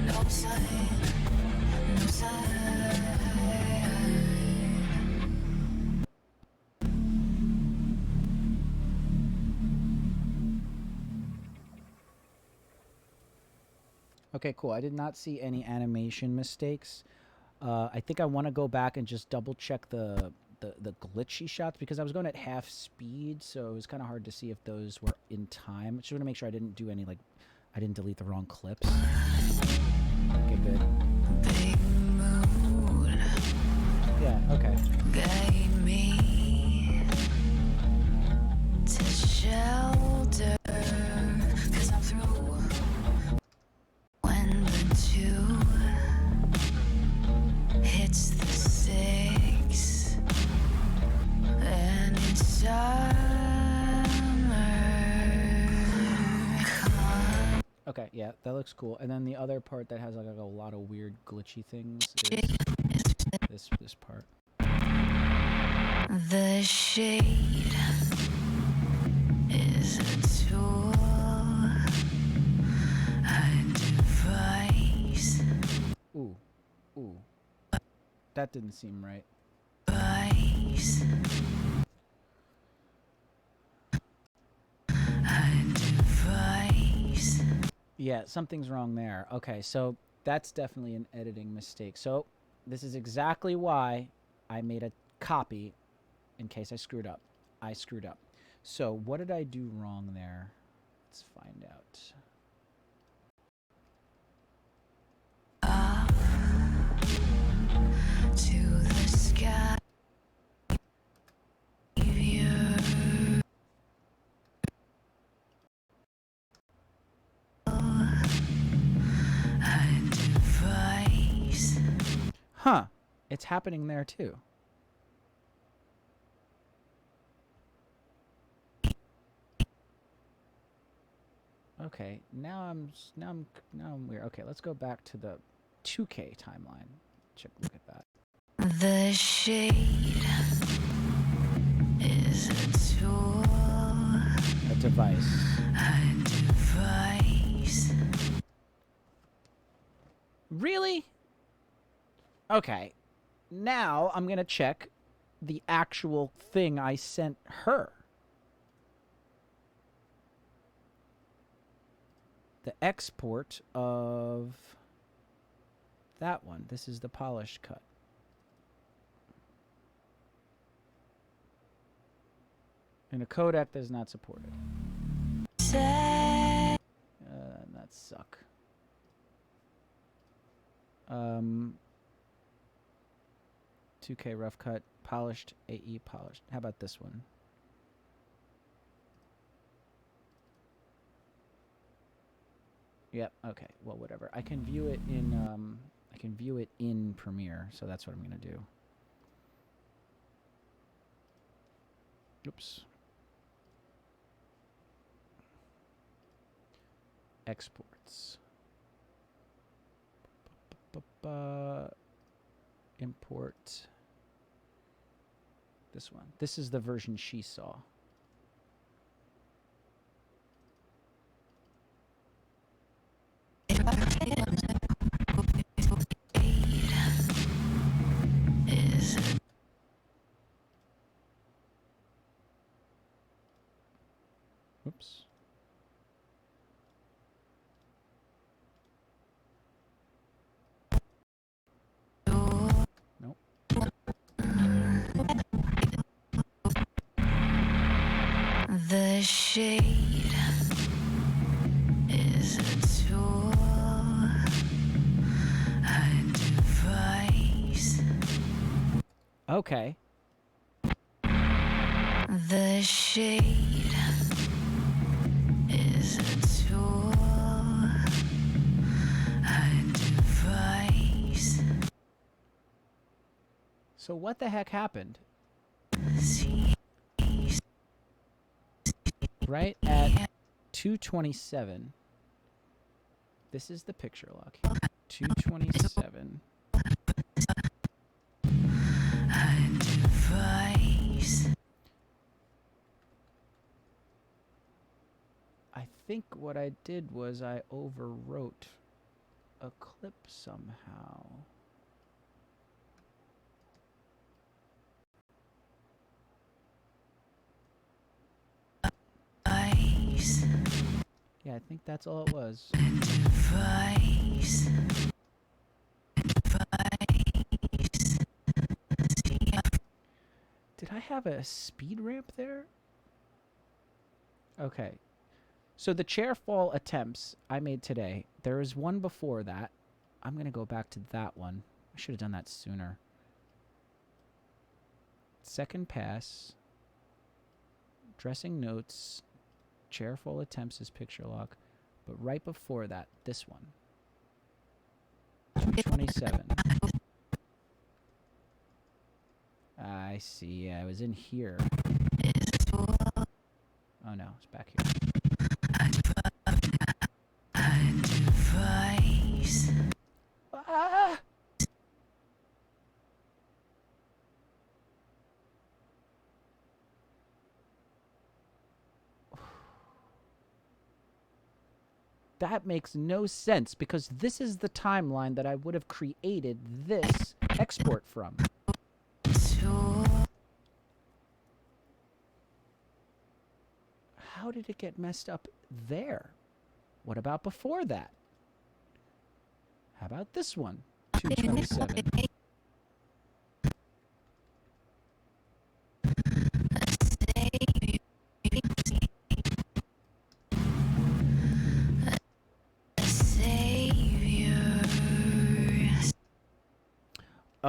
no sun, no sun. Okay, cool. I did not see any animation mistakes. I think I want to go back and just double check the glitchy shots because I was going at half speed, so it was kind of hard to see if those were in time. Just want to make sure I didn't do any, like, I didn't delete the wrong clips. Okay, good. Big moon, Yeah, okay. guide me to shelter, 'cause I'm through when the 2 hits the 6 and it's summer. Come, Okay, yeah, that looks cool. And then the other part that has like a lot of weird glitchy things is this part. the shade is a tool, a device, Ooh, ooh. That didn't seem right. device, a device. Yeah, something's wrong there. Okay, so that's definitely an editing mistake. So this is exactly why I made a copy in case I screwed up. I screwed up. So what did I do wrong there? Let's find out. to the sky. Huh. It's happening there too. Okay, now I'm weird. Okay, let's go back to the 2K timeline. Look at that. The shade is a tool. A device. A device. Really? Okay. Now I'm going to check the actual thing I sent her. The export of that one. This is the polished cut. In a codec that is not supported. That suck. 2K rough cut, polished, AE polished. How about this one? Yep. Okay. Well, whatever. I can view it in Premiere, so that's what I'm gonna do. Oops. Exports. Import. This one. This is the version she saw. Oops. Nope. The shade is a tool, a device. Okay. The shade is a tool, a device. So what the heck happened? Right at 2:27. This is the picture lock here. 2:27. A device. I think what I did was I overwrote a clip somehow. Yeah, I think that's all it was. Device. Did I have a speed ramp there? Okay. So the chair fall attempts I made today, there is one before that. I'm going to go back to that one. I should have done that sooner. Second pass. Dressing notes. Chair fall attempts is picture lock. But right before that, this one. 227. I see. Yeah, I was in here. Oh no, it's back here. Device. Ah! That makes no sense because this is the timeline that I would have created this export from. How did it get messed up there? What about before that? How about this one? 227.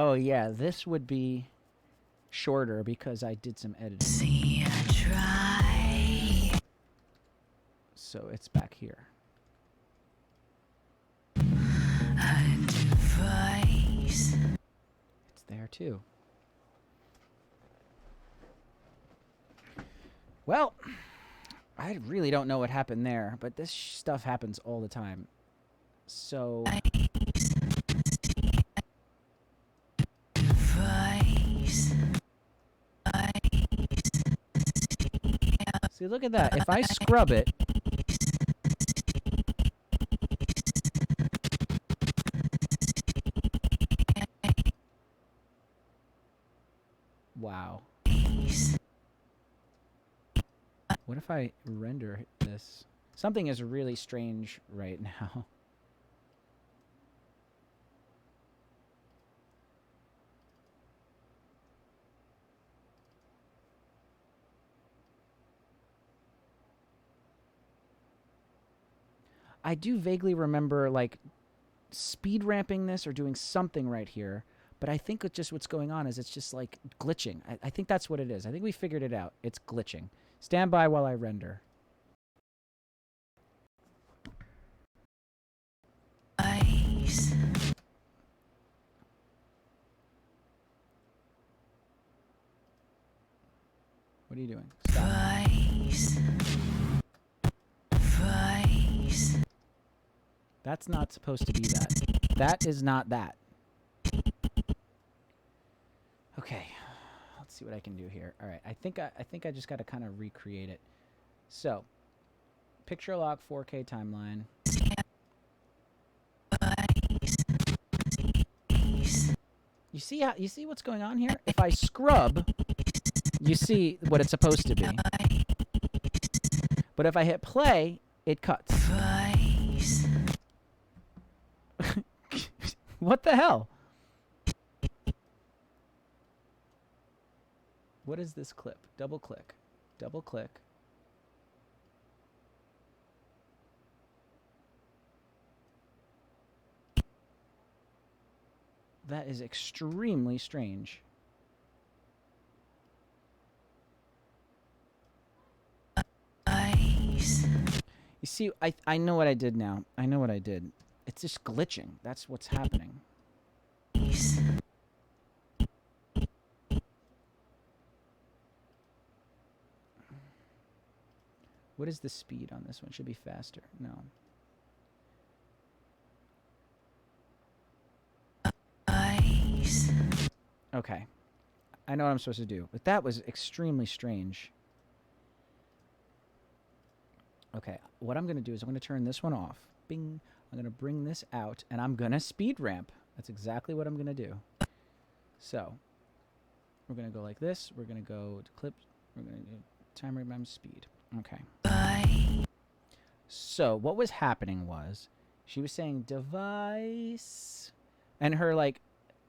Oh, yeah, this would be shorter because I did some editing. See, I try. So it's back here. I devise. It's there too. Well, I really don't know what happened there, but this stuff happens all the time. So Devise. see, look at that. If I scrub it, wow. What if I render this? Something is really strange right now. I do vaguely remember, like, speed ramping this or doing something right here, but I think it's just what's going on is it's just, like, glitching. I think that's what it is. I think we figured it out. It's glitching. Stand by while I render. Devise. What are you doing? Stop. Devise. Devise. That's not supposed to be that. That is not that. Okay. Let's see what I can do here. All right. I think I just got to kind of recreate it. So, picture lock 4K timeline. You see what's going on here? If I scrub, you see what it's supposed to be. But if I hit play, it cuts. Devise. What the hell? What is this clip? Double click. Double click. That is extremely strange. Devise. You see, I know what I did now. I know what I did. It's just glitching. That's what's happening. What is the speed on this one? Should be faster. No. Devise. Okay. I know what I'm supposed to do. But that was extremely strange. Okay. What I'm going to do is I'm going to turn this one off. Bing. I'm going to bring this out, and I'm going to speed ramp. That's exactly what I'm going to do. So, we're going to go like this. We're going to go to clips. We're going to do time remember speed. Okay. So, what was happening was she was saying device, and her, like,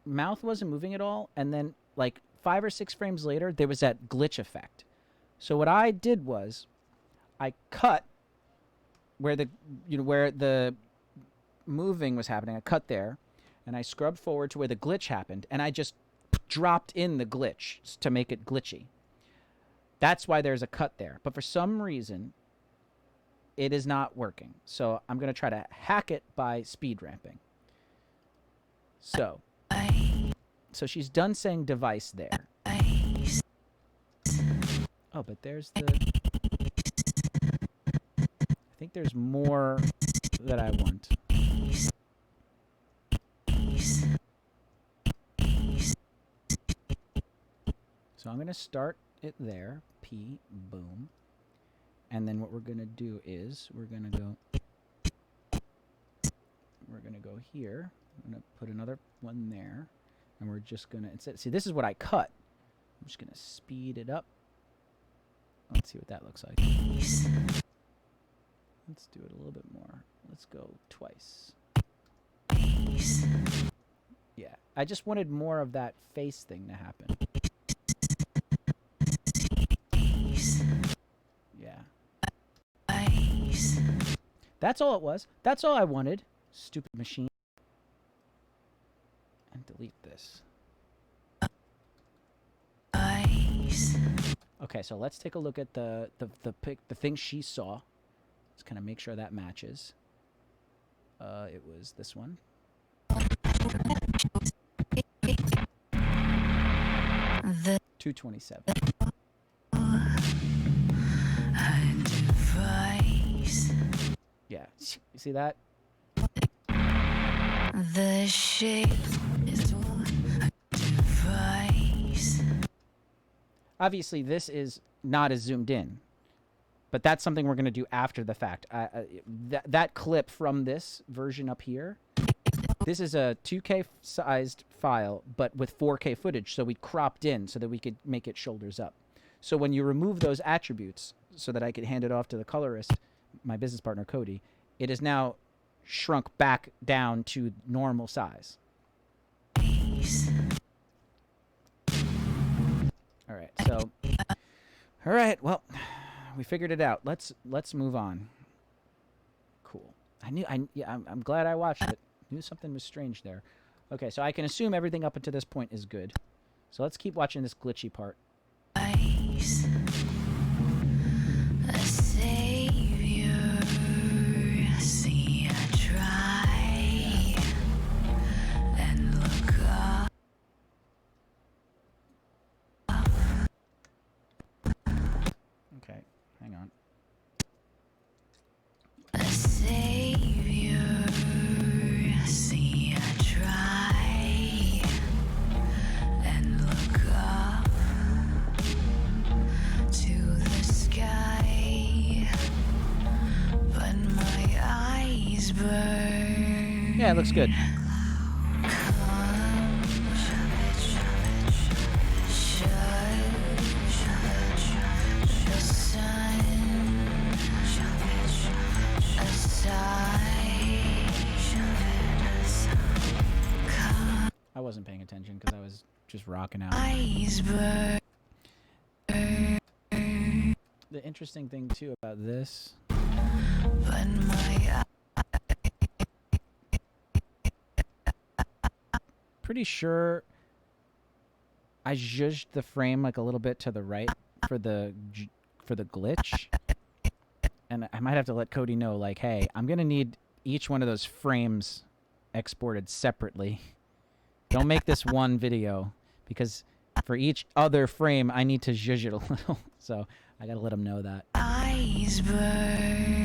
mouth wasn't moving at all, and then, like, 5 or 6 frames later, there was that glitch effect. So, what I did was I cut where the moving was happening. I cut there, and I scrubbed forward to where the glitch happened, and I just dropped in the glitch to make it glitchy. That's why there's a cut there. But for some reason, it is not working. So I'm going to try to hack it by speed ramping. So she's done saying device there. Oh, but there's the... I think there's more that I want. So I'm going to start it there. P, boom. And then what we're going to do is we're going to go here. I'm going to put another one there. And we're just going to... See, this is what I cut. I'm just going to speed it up. Let's see what that looks like. Let's do it a little bit more. Let's go twice. Yeah, I just wanted more of that face thing to happen. Yeah. That's all it was. That's all I wanted. Stupid machine. And delete this. Okay, so let's take a look at the thing she saw. Let's kind of make sure that matches. It was this one. The 227. device. Yeah, you see that? The shape is a device. Obviously, this is not as zoomed in, but that's something we're going to do after the fact. That clip from this version up here, this is a 2K sized file, but with 4K footage, so we cropped in so that we could make it shoulders up. So when you remove those attributes so that I could hand it off to the colorist, my business partner, Cody, it is now shrunk back down to normal size. All right, so, all right, well, we figured it out. Let's move on. Cool. I'm glad I watched it. Knew something was strange there. Okay, so I can assume everything up until this point is good. So let's keep watching this glitchy part. Ice. A savior. See, I try and look up. Okay, hang on. A savior. See, I try and look up to the sky, but my eyes burn. Yeah, it looks good. I wasn't paying attention because I was just rocking out. The interesting thing too about this, pretty sure I zhuzhed the frame like a little bit to the right for the glitch, and I might have to let Cody know, like, hey, I'm gonna need each one of those frames exported separately. Don't make this one video, because for each other frame I need to zhuzh it a little. So I gotta let him know that. Eyes burn.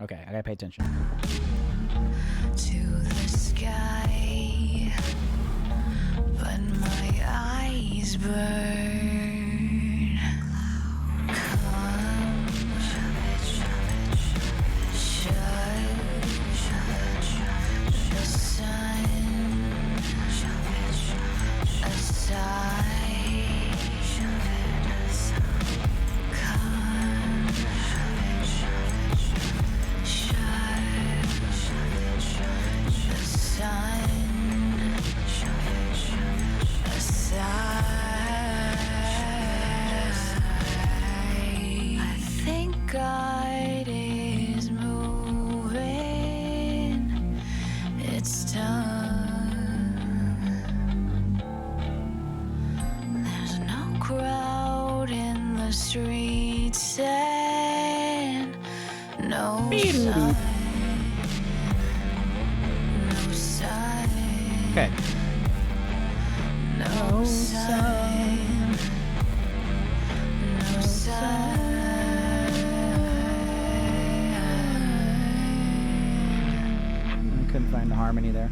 Okay, I gotta pay attention. To the sky, but my eyes burn. The sun I think God is moving. It's done. There's no crowd in the streets and no sun. No sun. Okay. No sun. No sun. I couldn't find the harmony there.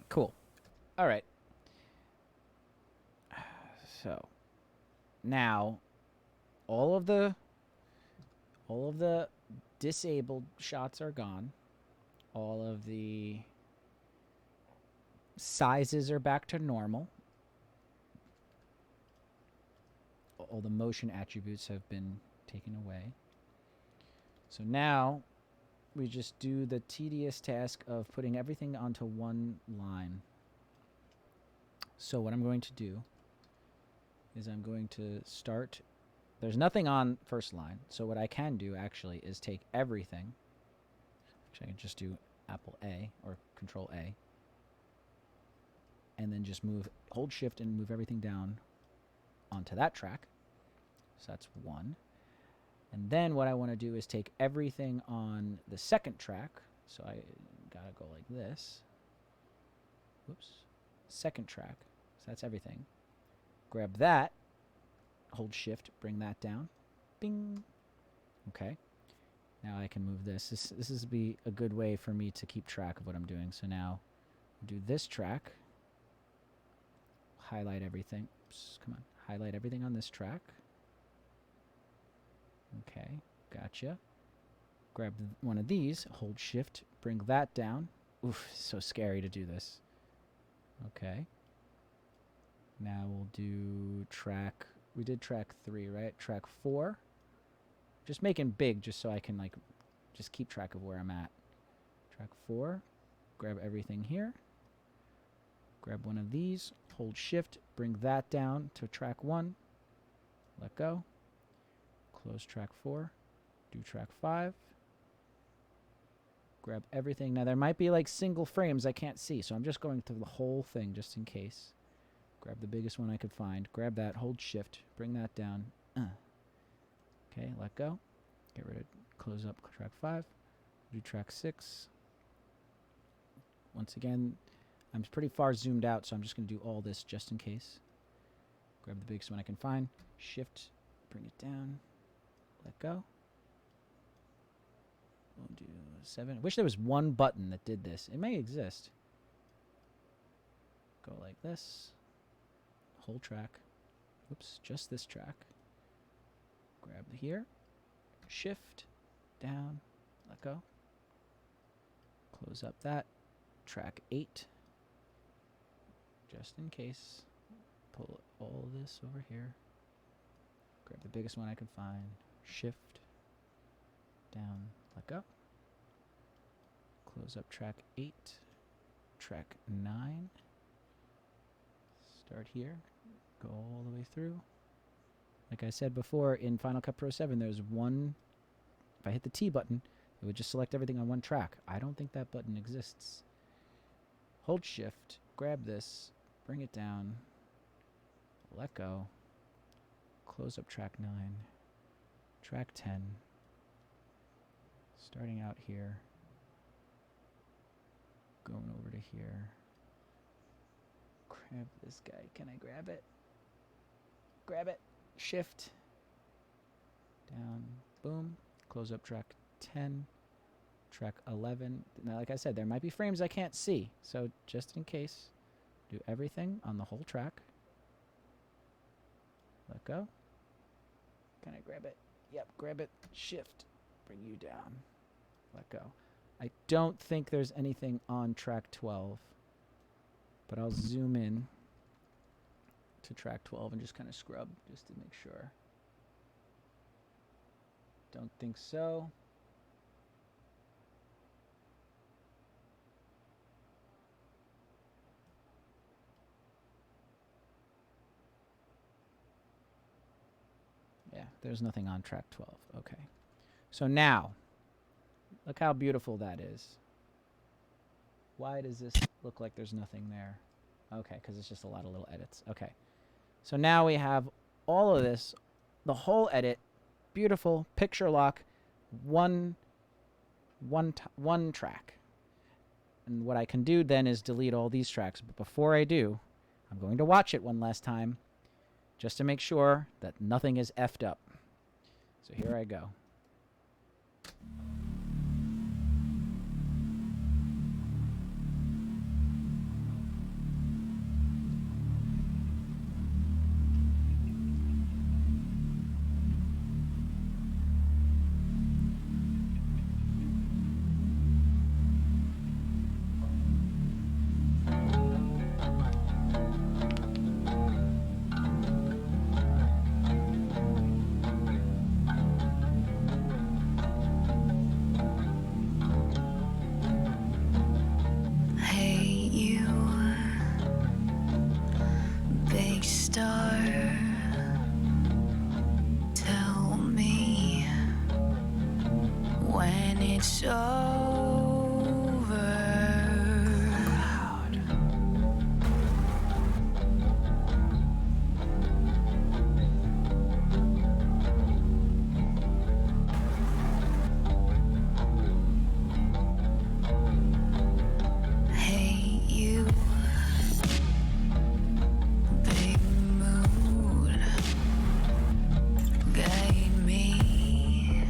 Cool. All right. So now all of the disabled shots are gone. All of the sizes are back to normal. All the motion attributes have been taken away. So now we just do the tedious task of putting everything onto one line. So what I'm going to do is I'm going to start. There's nothing on first line, so what I can do actually is take everything. Actually, I can just do Apple A or Control A, and then just hold Shift and move everything down onto that track. So that's one. And then what I want to do is take everything on the second track. So I gotta go like this. Whoops. Second track. So that's everything. Grab that. Hold Shift. Bring that down. Bing. Okay. Now I can move this. This is be a good way for me to keep track of what I'm doing. So now do this track. Highlight everything. Oops, come on. Highlight everything on this track. Okay, gotcha. Grab one of these, hold Shift, bring that down. Oof, so scary to do this. Okay. Now we'll do track, we did track 3, right? Track 4. Just making big just so I can like, just keep track of where I'm at. Track 4, grab everything here. Grab one of these, hold Shift, bring that down to track 1. Let go. Close track 4, do track 5, grab everything. Now there might be like single frames I can't see, so I'm just going through the whole thing just in case. Grab the biggest one I could find, grab that, hold Shift, bring that down. Okay, let go. Get rid of, close up track 5, do track 6. Once again, I'm pretty far zoomed out, so I'm just going to do all this just in case. Grab the biggest one I can find, Shift, bring it down. Let go. We'll do 7. I wish there was one button that did this. It may exist. Go like this. Whole track. Oops, just this track. Grab here. Shift. Down. Let go. Close up that. Track 8. Just in case. Pull all this over here. Grab the biggest one I can find. Shift, down, let go. Close up track 8, track 9. Start here, go all the way through. Like I said before, in Final Cut Pro 7, there's one, if I hit the T button, it would just select everything on one track. I don't think that button exists. Hold Shift, grab this, bring it down, let go. Close up track 9, track 10, starting out here, going over to here, grab this guy, can I grab it? Grab it, Shift, down, boom, close up track 10, track 11, now like I said, there might be frames I can't see, so just in case, do everything on the whole track, let go. Can I grab it? Yep, grab it. Shift. Bring you down. Let go. I don't think there's anything on track 12. But I'll zoom in to track 12 and just kind of scrub just to make sure. Don't think so. Yeah, there's nothing on track 12. Okay. So now, look how beautiful that is. Why does this look like there's nothing there? Okay, because it's just a lot of little edits. Okay. So now we have all of this, the whole edit, beautiful, picture lock, one track. And what I can do then is delete all these tracks. But before I do, I'm going to watch it one last time, just to make sure that nothing is effed up. So here I go. it's over. Hey, you, big mood, guide me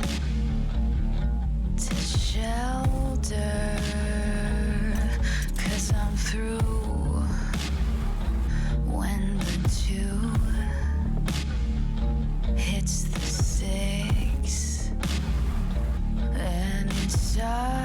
to shelter, 'cause I'm through when the two hits the six, and it's summer.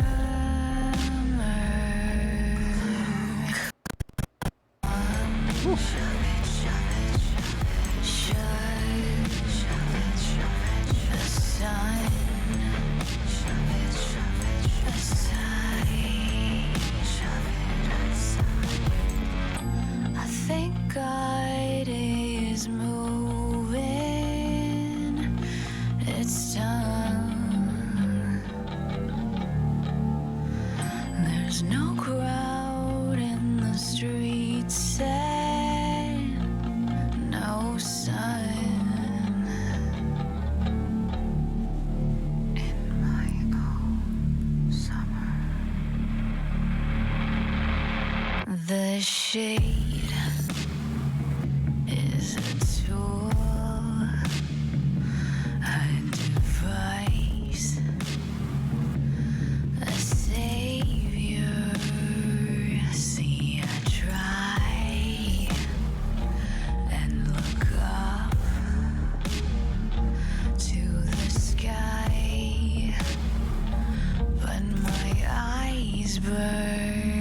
I think God is moving. It's time. There's no crowd in the streets and no sun in my own summer. The shade is a tool, a device, a savior. See, I try and look up to the sky, but my eyes burn.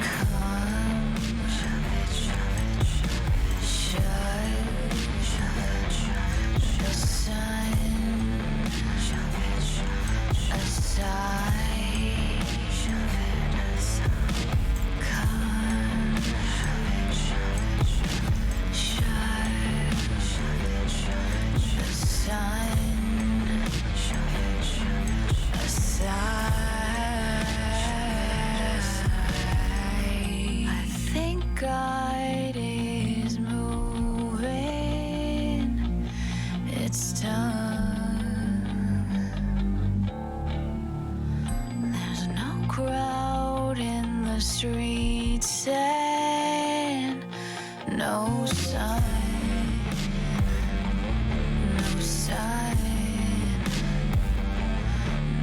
Come, shut the sun aside. Come, shut the sun aside. I think God is moving. It's time. There's no crowd in the streets and no sun. No sun.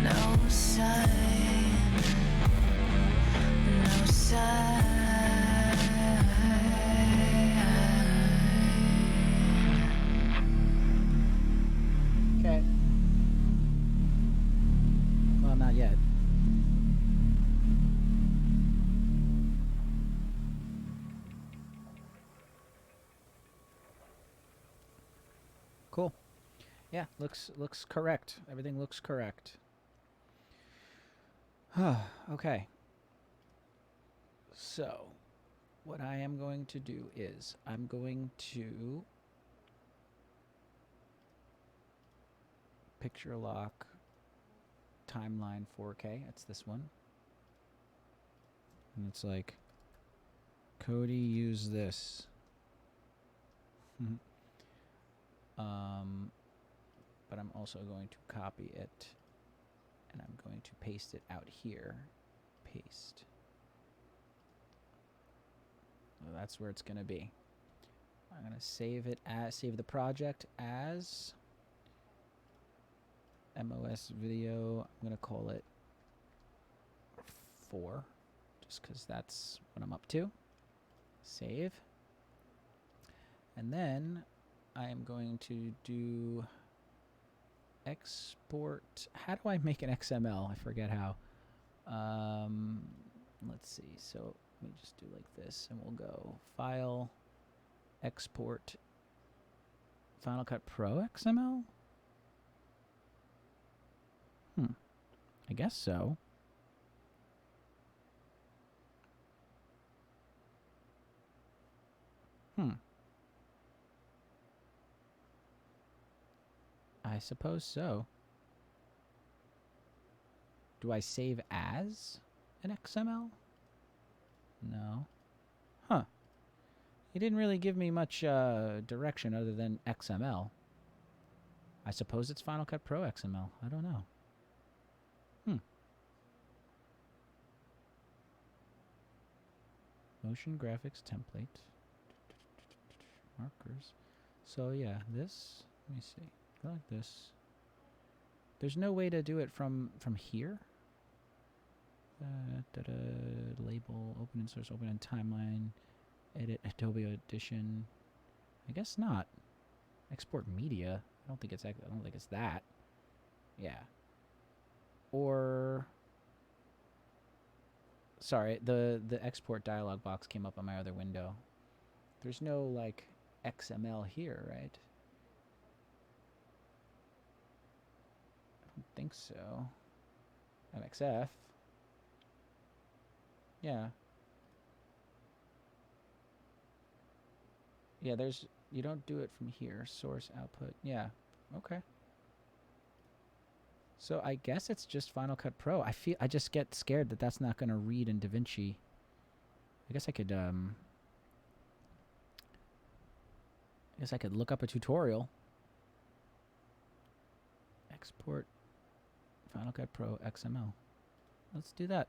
No sun. No sun. Okay. Well, not yet. Cool. Yeah, looks correct. Everything looks correct. Okay. So, what I am going to do is I'm going to picture lock timeline 4K. That's this one. And it's like, Cody, use this. But I'm also going to copy it, and I'm going to paste it out here. Paste. So that's where it's going to be. I'm going to save it as, save the project as MOS video. I'm going to call it 4, just because that's what I'm up to. Save. And then I am going to do export. How do I make an XML? I forget how. Let's see. So let me just do like this, and we'll go File, Export, Final Cut Pro XML. I guess so. I suppose so. Do I save as an XML? No. Huh. He didn't really give me much direction other than XML. I suppose it's Final Cut Pro XML. I don't know. Motion graphics template. Markers. So yeah, this. Let me see. Go like this. There's no way to do it from here. Label, open in source, open in timeline, edit Adobe Edition. I guess not. Export media. I don't think it's that. Yeah. Or sorry, the export dialog box came up on my other window. There's no like XML here, right? I don't think so. MXF. Yeah. Yeah, you don't do it from here. Source, output. Yeah. Okay. So I guess it's just Final Cut Pro. I just get scared that that's not going to read in DaVinci. I guess I could look up a tutorial. Export Final Cut Pro XML. Let's do that.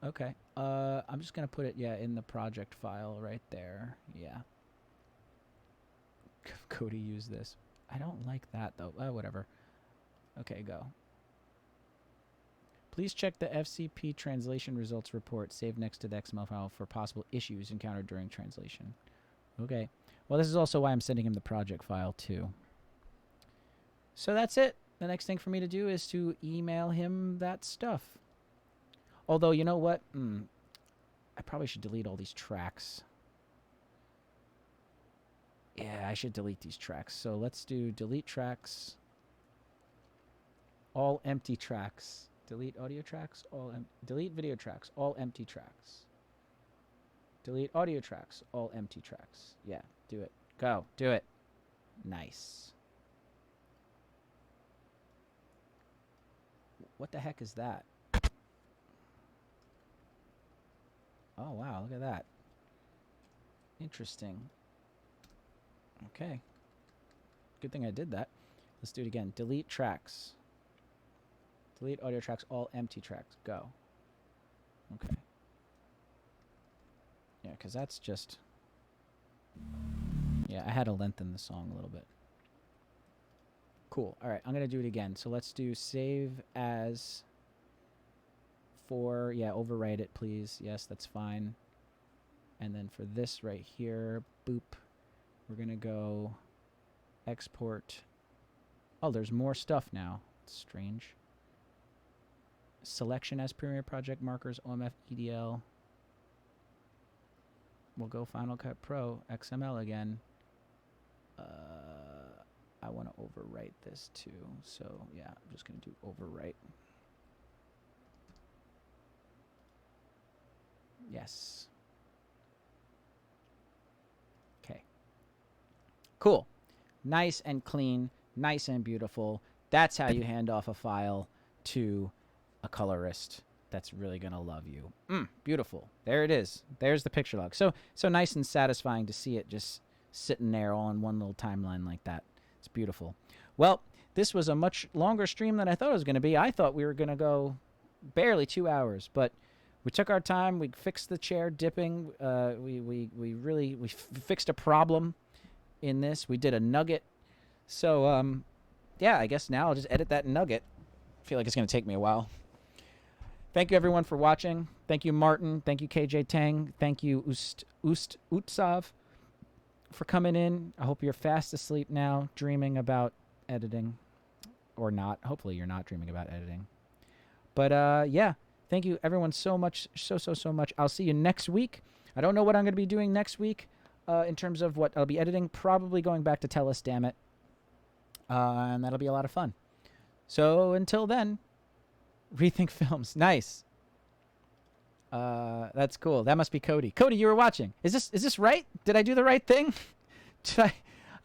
Okay. I'm just going to put it, in the project file right there. Yeah. Cody used this. I don't like that, though. Whatever. Okay, go. Please check the FCP translation results report saved next to the XML file for possible issues encountered during translation. Okay. Well, this is also why I'm sending him the project file, too. So that's it. The next thing for me to do is to email him that stuff. Although, you know what? I probably should delete all these tracks. Yeah, I should delete these tracks. So let's do delete tracks. All empty tracks. Delete audio tracks. Delete video tracks. All empty tracks. Delete audio tracks. All empty tracks. Yeah, do it. Go. Do it. Nice. What the heck is that? Oh, wow. Look at that. Interesting. Okay. Good thing I did that. Let's do it again. Delete tracks. Delete audio tracks, all empty tracks. Go. Okay. Yeah, because that's just... Yeah, I had to lengthen the song a little bit. Cool. All right, I'm going to do it again. So let's do save as... for... Yeah, overwrite it, please. Yes, that's fine. And then for this right here, boop. We're going to go export. Oh, there's more stuff now. It's strange. Selection as Premiere Project Markers, OMF EDL. We'll go Final Cut Pro XML again. I want to overwrite this too. So, yeah, I'm just going to do overwrite. Yes. Okay. Cool. Nice and clean, nice and beautiful. That's how you hand off a file to a colorist that's really going to love you. Beautiful. There it is. There's the picture log. So nice and satisfying to see it just sitting there all in one little timeline like that. It's beautiful. Well, this was a much longer stream than I thought it was going to be. I thought we were going to go barely 2 hours, but we took our time. We fixed the chair dipping. We fixed a problem in this. We did a nugget. So, yeah, I guess now I'll just edit that nugget. I feel like it's going to take me a while. Thank you, everyone, for watching. Thank you, Martin. Thank you, KJ Tang. Thank you, Utsav, for coming in. I hope you're fast asleep now, dreaming about editing. Or not. Hopefully you're not dreaming about editing. But, yeah. Thank you, everyone, so much, so much. I'll see you next week. I don't know what I'm going to be doing next week in terms of what I'll be editing. Probably going back to Tell Us, Damn It. And that'll be a lot of fun. So until then, rethink films. Nice. That's cool. That must be Cody. Cody, you were watching. Is this right? Did I do the right thing?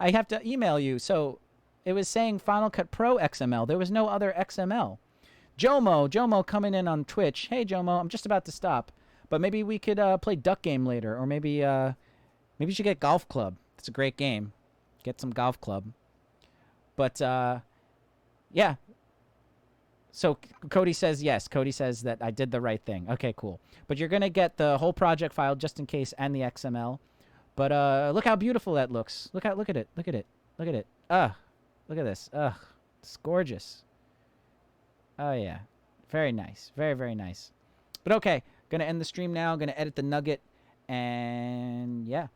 I have to email you. So It was saying Final Cut Pro XML. There was no other XML. Jomo coming in on Twitch. Hey, Jomo, I'm just about to stop. But maybe we could play Duck Game later. Or maybe you should get Golf Club. It's a great game. Get some Golf Club. But, yeah. So Cody says yes. Cody says that I did the right thing. Okay, cool. But you're going to get the whole project file just in case and the XML. But look how beautiful that looks. Look at it. Look at it. Look at it. Look at this. It's gorgeous. Oh, yeah. Very nice. Very, very nice. But okay. Going to end the stream now. Going to edit the nugget. And yeah.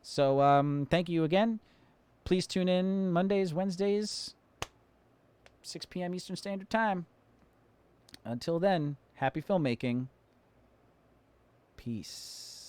So thank you again. Please tune in Mondays, Wednesdays, 6 p.m. Eastern Standard Time. Until then, happy filmmaking. Peace.